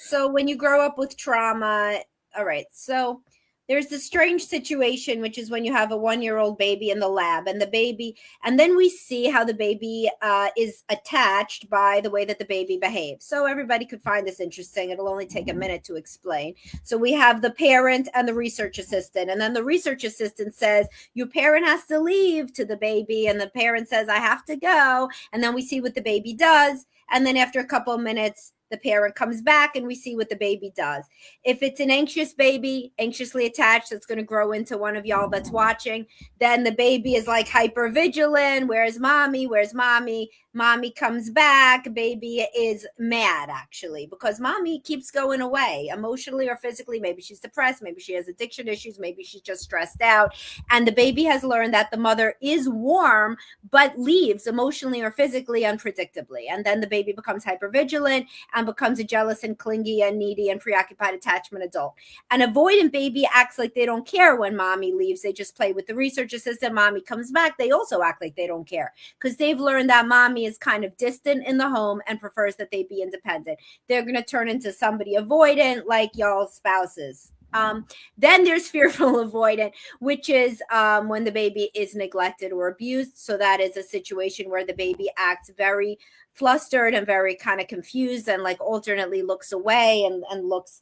so when you grow up with trauma. All right, so. There's this strange situation, which is when you have a 1-year-old baby in the lab and then we see how the baby is attached by the way that the baby behaves. So everybody could find this interesting. It'll only take a minute to explain. So we have the parent and the research assistant. And then the research assistant says, your parent has to leave to the baby. And the parent says, I have to go. And then we see what the baby does. And then after a couple of minutes, the parent comes back and we see what the baby does. If it's an anxious baby, anxiously attached, that's going to grow into one of y'all that's watching, then the baby is like hyper vigilant. Where's mommy? Where's mommy? Mommy comes back. Baby is mad, actually, because mommy keeps going away emotionally or physically. Maybe she's depressed. Maybe she has addiction issues. Maybe she's just stressed out. And the baby has learned that the mother is warm, but leaves emotionally or physically unpredictably. And then the baby becomes hypervigilant and becomes a jealous and clingy and needy and preoccupied attachment adult. An avoidant baby acts like they don't care when mommy leaves. They just play with the research assistant. Mommy comes back. They also act like they don't care because they've learned that mommy is kind of distant in the home and prefers that they be independent. They're going to turn into somebody avoidant like y'all's spouses. Then there's fearful avoidant, which is when the baby is neglected or abused. So that is a situation where the baby acts very flustered and very kind of confused and like alternately looks away and looks,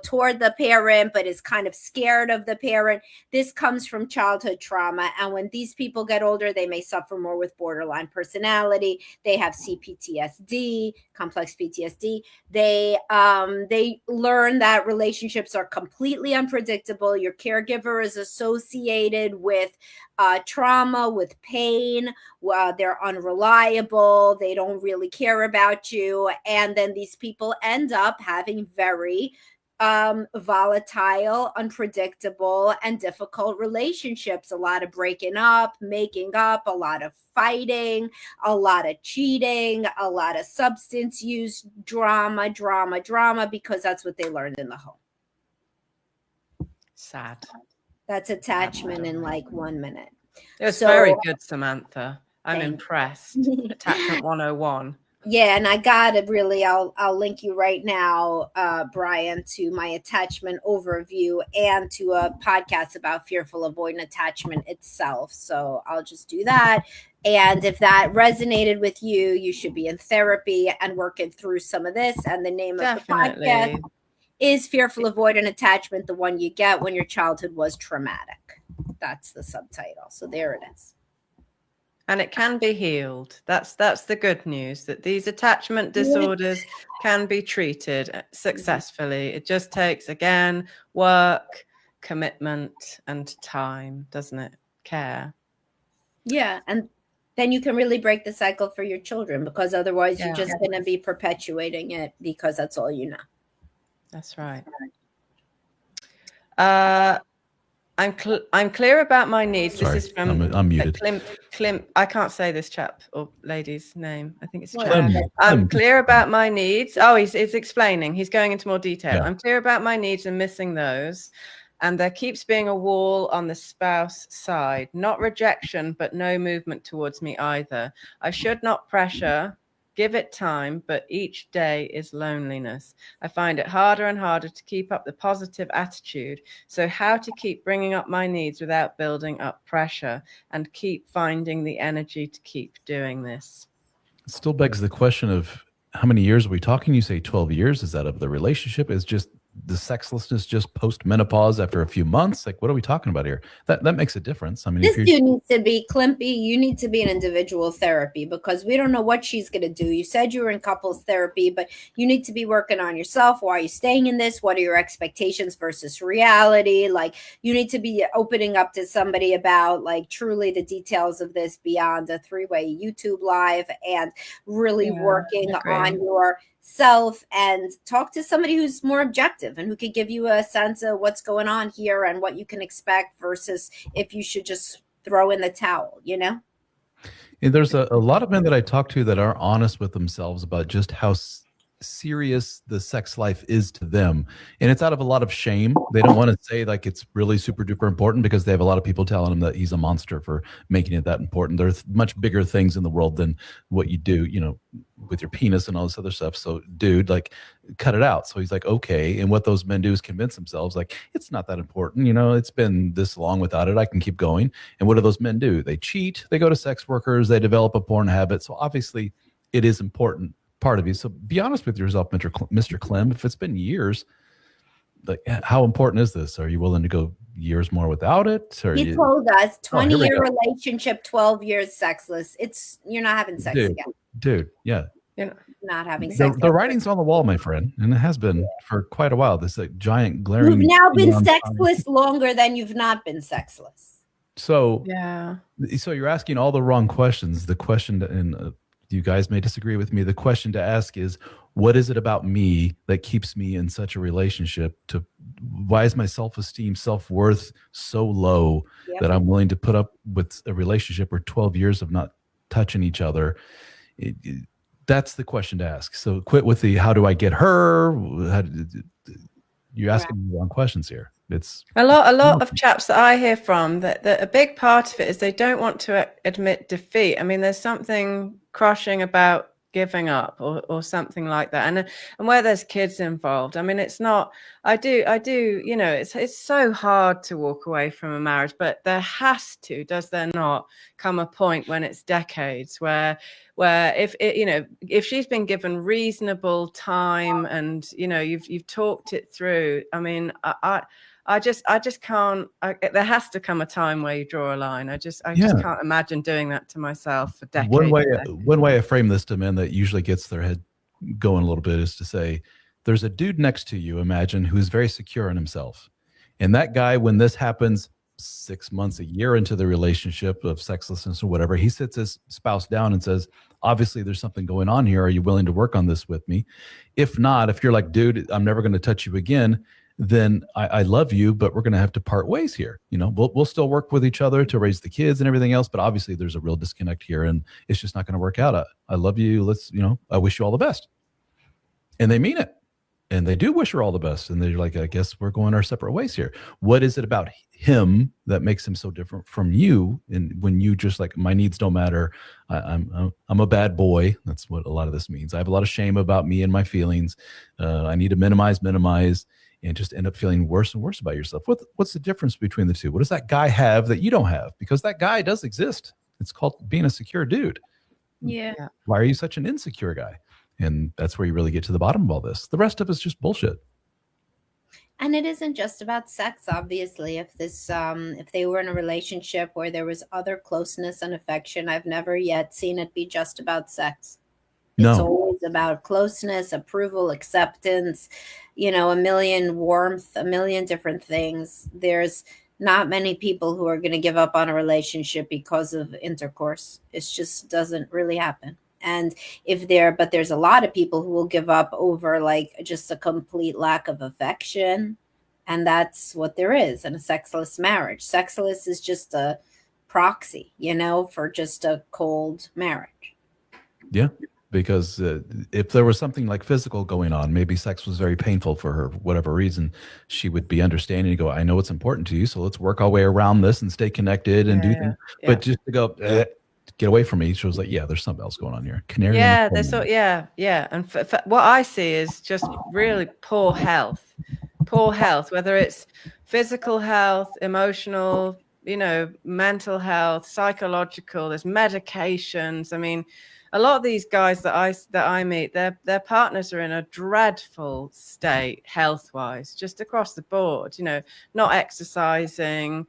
toward the parent, but is kind of scared of the parent. This comes from childhood trauma. And when these people get older, they may suffer more with borderline personality. They have CPTSD, complex PTSD. They learn that relationships are completely unpredictable. Your caregiver is associated with trauma, with pain. They're unreliable. They don't really care about you. And then these people end up having very volatile, unpredictable, and difficult relationships. A lot of breaking up, making up, a lot of fighting, a lot of cheating, a lot of substance use, drama, because that's what they learned in the home. Sad. That's attachment in like 1 minute. It was very good, Samantha. I'm impressed. Attachment 101. Yeah, and I got it really. I'll link you right now, Brian, to my attachment overview and to a podcast about fearful avoidant attachment itself. So I'll just do that. And if that resonated with you, you should be in therapy and working through some of this. And the name of the podcast is Fearful Avoidant Attachment, the one you get when your childhood was traumatic. That's the subtitle. So there it is. And it can be healed. That's the good news, that these attachment disorders can be treated successfully. It just takes, again, work, commitment and time, doesn't it? Care. Yeah, and then you can really break the cycle for your children, because otherwise you're just going to be perpetuating it because that's all you know. That's right. I'm clear about my needs. Sorry, this is from I'm muted. Klim. I can't say this chap or lady's name. I think it's a chap. I'm clear about my needs. Oh, he's explaining. He's going into more detail. Yeah. I'm clear about my needs and missing those. And there keeps being a wall on the spouse side. Not rejection, but no movement towards me either. I should not pressure. Give it time, but each day is loneliness. I find it harder and harder to keep up the positive attitude. So how to keep bringing up my needs without building up pressure, and keep finding the energy to keep doing this? It still begs the question of how many years are we talking? You say 12 years. Is that of the relationship? Is just the sexlessness just post-menopause after a few months? Like, what are we talking about here? That makes a difference. I mean, this dude needs to be, Klimpy, you need to be in individual therapy, because we don't know what she's going to do. You said you were in couples therapy, but you need to be working on yourself. Why are you staying in this? What are your expectations versus reality? Like, you need to be opening up to somebody about, like, truly the details of this beyond a 3-way YouTube live, and really working on your self, and talk to somebody who's more objective and who could give you a sense of what's going on here and what you can expect versus if you should just throw in the towel, you know? And there's a lot of men that I talk to that are honest with themselves about just how serious the sex life is to them, and it's out of a lot of shame. They don't want to say like it's really super duper important, because they have a lot of people telling them that he's a monster for making it that important. There's much bigger things in the world than what you do, you know, with your penis and all this other stuff. So dude, like, cut it out. So he's like, okay. And what those men do is convince themselves like, it's not that important, you know, it's been this long without it, I can keep going. And what do those men do? They cheat, they go to sex workers, they develop a porn habit. So obviously it is important part of you. So be honest with yourself, Mr. Clem. If it's been years, like, how important is this? Are you willing to go years more without it? Or he told us 20-year relationship, 12 years sexless. You're not having sex again. Dude, yeah. You're not having sex. The writing's on the wall, my friend, and it has been for quite a while. This like giant glaring. You've now been sexless longer than you've not been sexless. So so you're asking all the wrong questions. The question, and you guys may disagree with me, the question to ask is, what is it about me that keeps me in such a relationship? Why is my self-esteem, self-worth so low that I'm willing to put up with a relationship or 12 years of not touching each other? That's the question to ask. So quit with the, how do I get her? You're asking the wrong questions here. It's a lot of chaps that I hear from that a big part of it is they don't want to admit defeat. I mean, there's something crushing about giving up or something like that, and where there's kids involved, I mean, it's not, I do, you know, it's so hard to walk away from a marriage, but there has to, does there not, come a point when it's decades where if it, you know, if she's been given reasonable time and, you know, you've talked it through, I mean, I just can't. There has to come a time where you draw a line. I just can't imagine doing that to myself for decades. One way I frame this to men that usually gets their head going a little bit is to say, there's a dude next to you, imagine, who's very secure in himself. And that guy, when this happens 6 months, a year into the relationship of sexlessness or whatever, he sits his spouse down and says, obviously there's something going on here. Are you willing to work on this with me? If not, if you're like, dude, I'm never going to touch you again, then I love you, but we're going to have to part ways here. You know, we'll still work with each other to raise the kids and everything else, but obviously there's a real disconnect here and it's just not going to work out. I love you. Let's, you know, I wish you all the best. And they mean it. And they do wish her all the best. And they're like, I guess we're going our separate ways here. What is it about him that makes him so different from you? And when you just like, my needs don't matter. I'm a bad boy. That's what a lot of this means. I have a lot of shame about me and my feelings. I need to minimize, and just end up feeling worse and worse about yourself. What's the difference between the two? What does that guy have that you don't have? Because that guy does exist. It's called being a secure dude. Yeah. Why are you such an insecure guy? And that's where you really get to the bottom of all this. The rest of it's just bullshit. And it isn't just about sex, obviously. If they were in a relationship where there was other closeness and affection, I've never yet seen it be just about sex. It's always always about closeness, approval, acceptance, a million warmth, a million different things. There's not many people who are going to give up on a relationship because of intercourse. It just doesn't really happen. And but there's a lot of people who will give up over like just a complete lack of affection. And that's what there is in a sexless marriage. Sexless is just a proxy, for just a cold marriage. Yeah. Because if there was something like physical going on, maybe sex was very painful for her, whatever reason, she would be understanding and go, I know it's important to you, so let's work our way around this and stay connected and do things. Yeah. But just to go, get away from me, she was like, yeah, there's something else going on here. Canary. Yeah, yeah. And for what I see is just really poor health, whether it's physical health, emotional, mental health, psychological, there's medications. I mean, a lot of these guys that I meet, their partners are in a dreadful state health-wise, just across the board. Not exercising,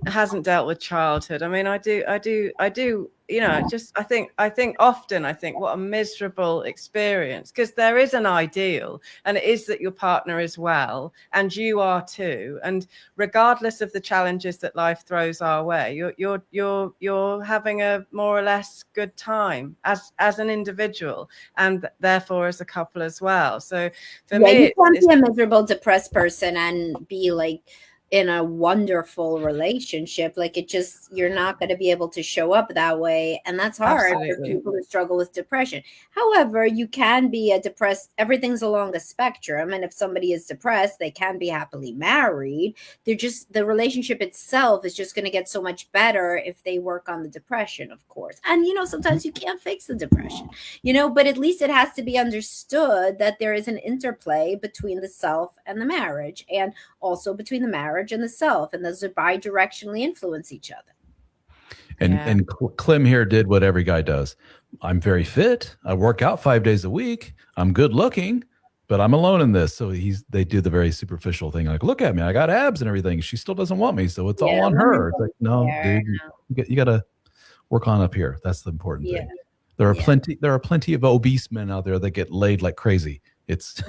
hasn't dealt with childhood. I mean, I do. I think often what a miserable experience, because there is an ideal, and it is that your partner is well and you are too, and regardless of the challenges that life throws our way, you're having a more or less good time as an individual, and therefore as a couple as well. So for me, you can't be a miserable, depressed person and be like in a wonderful relationship. Like you're not going to be able to show up that way. And that's hard for people who struggle with depression. However, you can be a depressed, everything's along the spectrum. And if somebody is depressed, they can be happily married. The relationship itself is just going to get so much better if they work on the depression, of course. And, sometimes you can't fix the depression, but at least it has to be understood that there is an interplay between the self and the marriage, and also between the marriage and the self, and those are bi-directionally influence each other. And Clem here did what every guy does. I'm very fit. I work out 5 days a week. I'm good looking, but I'm alone in this. So they do the very superficial thing, like, look at me, I got abs and everything. She still doesn't want me, so it's all on her. It's like, no, dude, you got to work on up here. That's the important thing. There are plenty of obese men out there that get laid like crazy. There's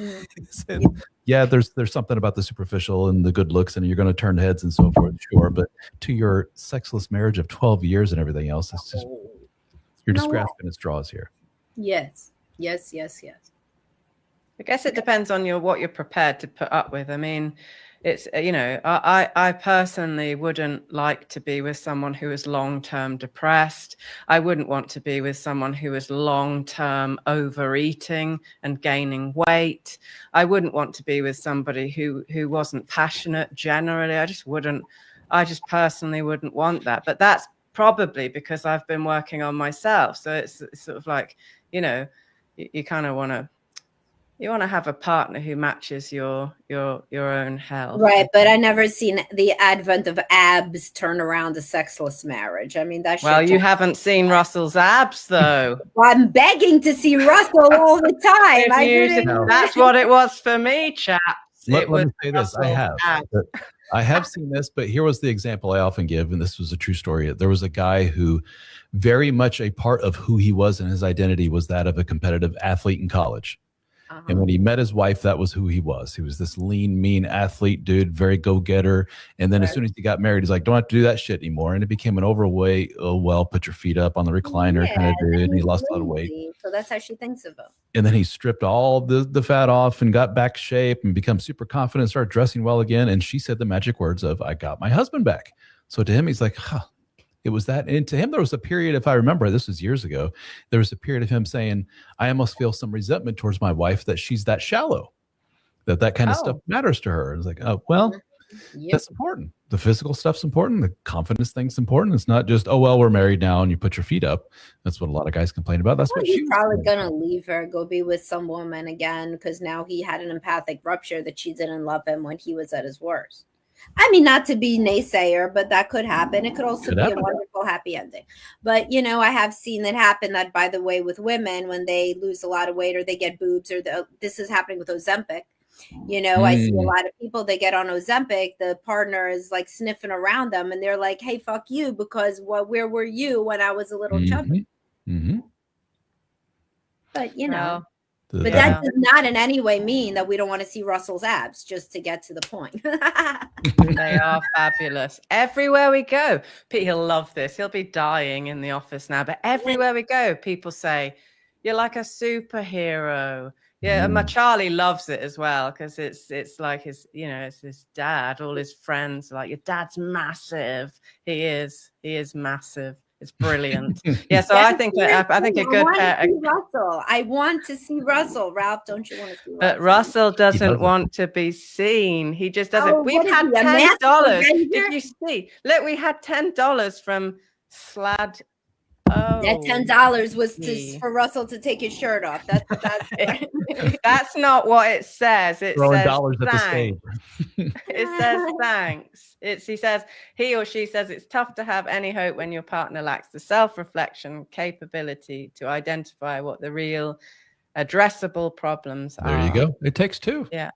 something about the superficial and the good looks, and you're going to turn heads and so forth, sure. But to your sexless marriage of 12 years and everything else, it's just you're just grasping at straws here. Yes. I guess it depends on what you're prepared to put up with. I mean, it's, I personally wouldn't like to be with someone who is long-term depressed. I wouldn't want to be with someone who is long-term overeating and gaining weight. I wouldn't want to be with somebody who wasn't passionate generally. I just personally wouldn't want that. But that's probably because I've been working on myself. So it's sort of like, you kind of want to, have a partner who matches your own health. Right, but I never seen the advent of abs turn around a sexless marriage. I mean, you haven't seen Russell's abs, though. Well, I'm begging to see Russell all the time. That's what it was for me, chaps. Let me say this. I have seen this, but here was the example I often give, and this was a true story. There was a guy who very much a part of who he was and his identity was that of a competitive athlete in college. And when he met his wife, that was who he was. He was this lean, mean athlete dude, very go-getter. And then as soon as he got married, he's like, don't have to do that shit anymore. And it became an overweight, put your feet up on the recliner kind of dude. And he lost a lot of weight. So that's how she thinks of him. And then he stripped all the fat off and got back shape and become super confident, started dressing well again. And she said the magic words of, I got my husband back. So to him, he's like, it was that. And to him, there was a period, if I remember, this was years ago, there was a period of him saying, I almost feel some resentment towards my wife that she's that shallow, that kind of stuff matters to her. It's like, that's important. The physical stuff's important. The confidence thing's important. It's not just, we're married now and you put your feet up. That's what a lot of guys complain about. That's what he's probably going to leave her, go be with some woman again, because now he had an empathic rupture that she didn't love him when he was at his worst. I mean, not to be naysayer, but that could happen. It could also be a wonderful happy ending. But, I have seen that happen, that, by the way, with women, when they lose a lot of weight or they get boobs, or this is happening with Ozempic. I see a lot of people, they get on Ozempic, the partner is like sniffing around them and they're like, hey, fuck you, because where were you when I was a little chubby? Mm-hmm. But, But that does not in any way mean that we don't want to see Russell's abs, just to get to the point. They are fabulous. Everywhere we go, he'll love this. He'll be dying in the office now, but everywhere we go, people say, you're like a superhero. Yeah, and my Charlie loves it as well, because it's like his, it's his dad. All his friends are like, your dad's massive. He is massive. It's brilliant. Yeah, so I think a good pair. Russell, I want to see Russell. Ralph, don't you want to see Russell? But Russell doesn't want to be seen. He just doesn't. We've had $10. Did you see? Look, we had $10 from Slad. Oh, that $10 was for Russell to take his shirt off. That's not what it says. It throwing says dollars at the stage. It says thanks. He or she says it's tough to have any hope when your partner lacks the self-reflection capability to identify what the real addressable problems are. There you go. It takes two. Yeah.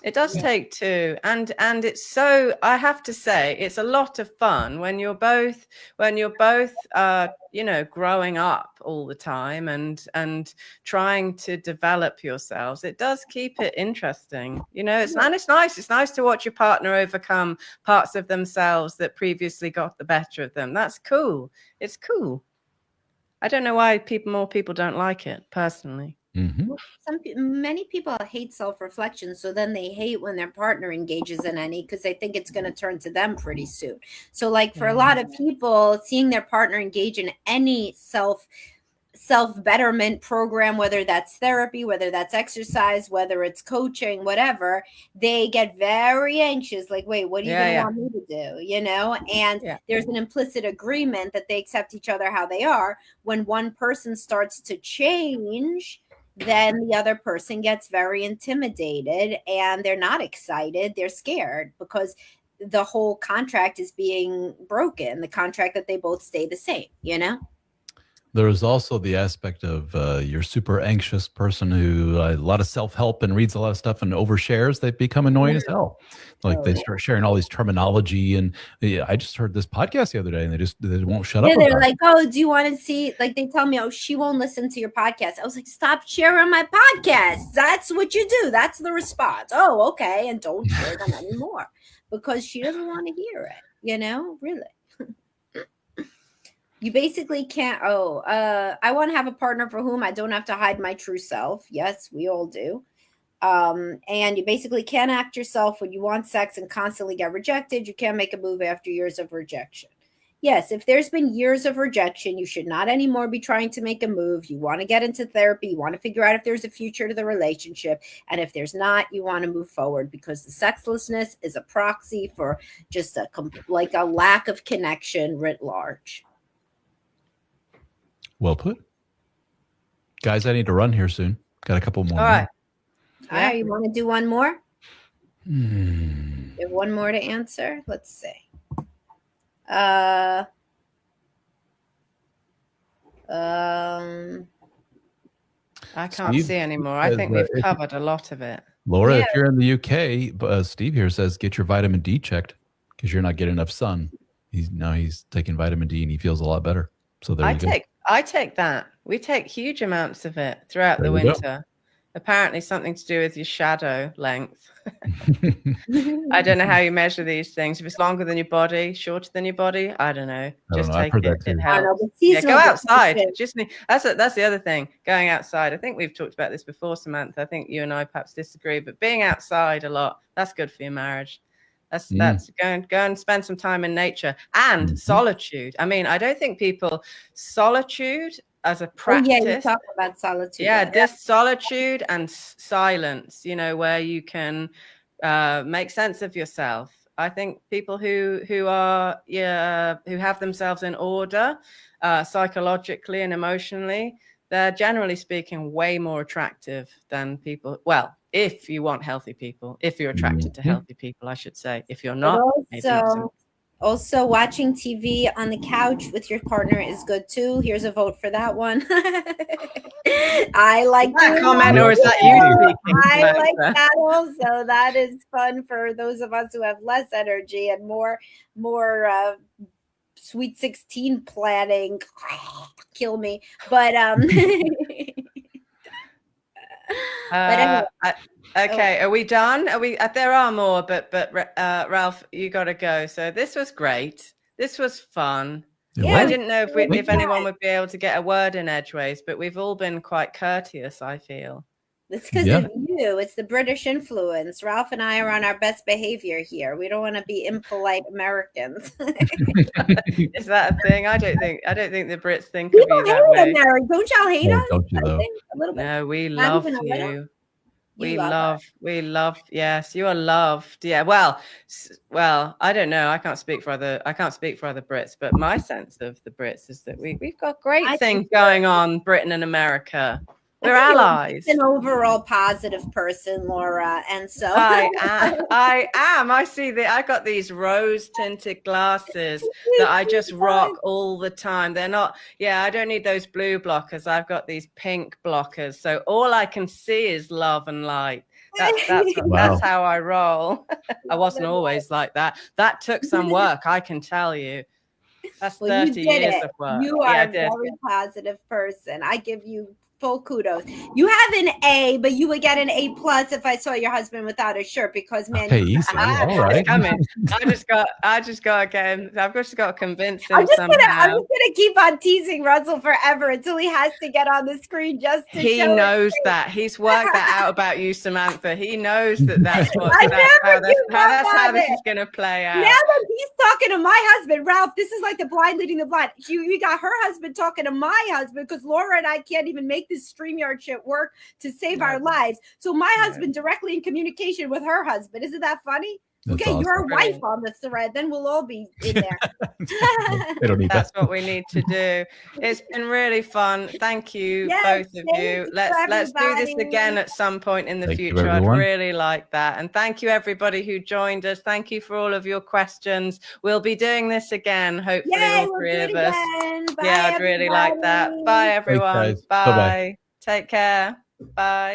It does take two, and it's so, I have to say, it's a lot of fun when you're both growing up all the time and trying to develop yourselves. It does keep it interesting, it's nice to watch your partner overcome parts of themselves that previously got the better of them. That's cool. It's cool. I don't know why more people don't like it personally. Mm-hmm. Many people hate self-reflection, so then they hate when their partner engages in any, because they think it's going to turn to them pretty soon. So like for a lot of people, seeing their partner engage in any self-betterment program, whether that's therapy, whether that's exercise, whether it's coaching, whatever, they get very anxious, like, wait, what are you going to want me to do? And there's an implicit agreement that they accept each other how they are. When one person starts to change, then the other person gets very intimidated and they're not excited. They're scared because the whole contract is being broken, the contract that they both stay the same, There is also the aspect of your super anxious person who a lot of self-help and reads a lot of stuff and overshares. They become annoying as hell. Like they start sharing all these terminology. And I just heard this podcast the other day and they won't shut up. Yeah, they're like, oh, do you want to see? Like they tell me, oh, she won't listen to your podcast. I was like, stop sharing my podcast. That's what you do. That's the response. Oh, okay. And don't share them anymore because she doesn't want to hear it, really. You basically can't, I want to have a partner for whom I don't have to hide my true self. Yes, we all do. And you basically can't act yourself when you want sex and constantly get rejected. You can't make a move after years of rejection. Yes, if there's been years of rejection, you should not anymore be trying to make a move. You want to get into therapy. You want to figure out if there's a future to the relationship. And if there's not, you want to move forward because the sexlessness is a proxy for just a lack of connection writ large. Well put. Guys, I need to run here soon. Got a couple more. All right. All right, you want to do one more? You have one more to answer? Let's see. I can't see anymore. I think we've covered a lot of it. Laura, if you're in the UK, Steve here says get your vitamin D checked because you're not getting enough sun. He's taking vitamin D and he feels a lot better. So there you go. I take that. We take huge amounts of it throughout the winter. Apparently something to do with your shadow length. I don't know how you measure these things. If it's longer than your body, shorter than your body, I don't know. Just take it. It helps. Go outside. That's the other thing. Going outside. I think we've talked about this before, Samantha. I think you and I perhaps disagree, but being outside a lot, that's good for your marriage. That's go and spend some time in nature and solitude. I mean, I don't think solitude as a practice. Oh, yeah, you talk about solitude. Yeah, this solitude and silence, where you can make sense of yourself. I think people who have themselves in order psychologically and emotionally, they're generally speaking way more attractive than people. Well, if you want healthy people, if you're attracted to healthy people, I should say. If you're not, also watching TV on the couch with your partner is good too. Here's a vote for that one. I like that comment, or is that you speaking? I like that also. That is fun for those of us who have less energy and more Sweet 16 planning. Kill me, but But anyway. Okay, are we done? Are we? There are more, but Ralph, you got to go. So this was great. This was fun. Yeah, I didn't know if anyone would be able to get a word in edgeways, but we've all been quite courteous, I feel. It's because of you. It's the British influence. Ralph and I are on our best behavior here. We don't want to be impolite Americans. Is that a thing? I don't think the Brits think of you that way. Don't y'all hate us? Don't you though? A little bit. No, we love you. We love. Yes, you are loved. Yeah. Well, I don't know. I can't speak for other Brits, but my sense of the Brits is that we've got great things going on, Britain and America. We're allies. An overall positive person, Laura, and so I am. I see that. I got these rose-tinted glasses that I just rock all the time. They're not. Yeah, I don't need those blue blockers. I've got these pink blockers, so all I can see is love and light. That's how I roll. I wasn't always like that. That took some work, I can tell you. That's 30 years of work. You are a very positive person. I give you full kudos. You have an A, but you would get an A+ if I saw your husband without a shirt, because man, easy. All right. I just got to get him. I've just got to convince him somehow. I'm just gonna keep on teasing Russell forever until he has to get on the screen just to He knows that. He's worked that out about you, Samantha. He knows that's how this is gonna play out. Now that he's talking to my husband, Ralph, this is like the blind leading the blind. You got her husband talking to my husband, because Laura and I can't even make this StreamYard shit work to save our lives. So my husband directly in communication with her husband. Isn't that funny? That's okay, awesome. Your wife on the thread, then we'll all be in there. That's what we need to do. It's been really fun. Thank you, both of you. Let's do this again at some point in the future. I'd really like that. And thank you, everybody who joined us. Thank you for all of your questions. We'll be doing this again, hopefully, all three of us. Bye, I'd really like that. Bye, everyone. Thanks, bye. Take care. Bye.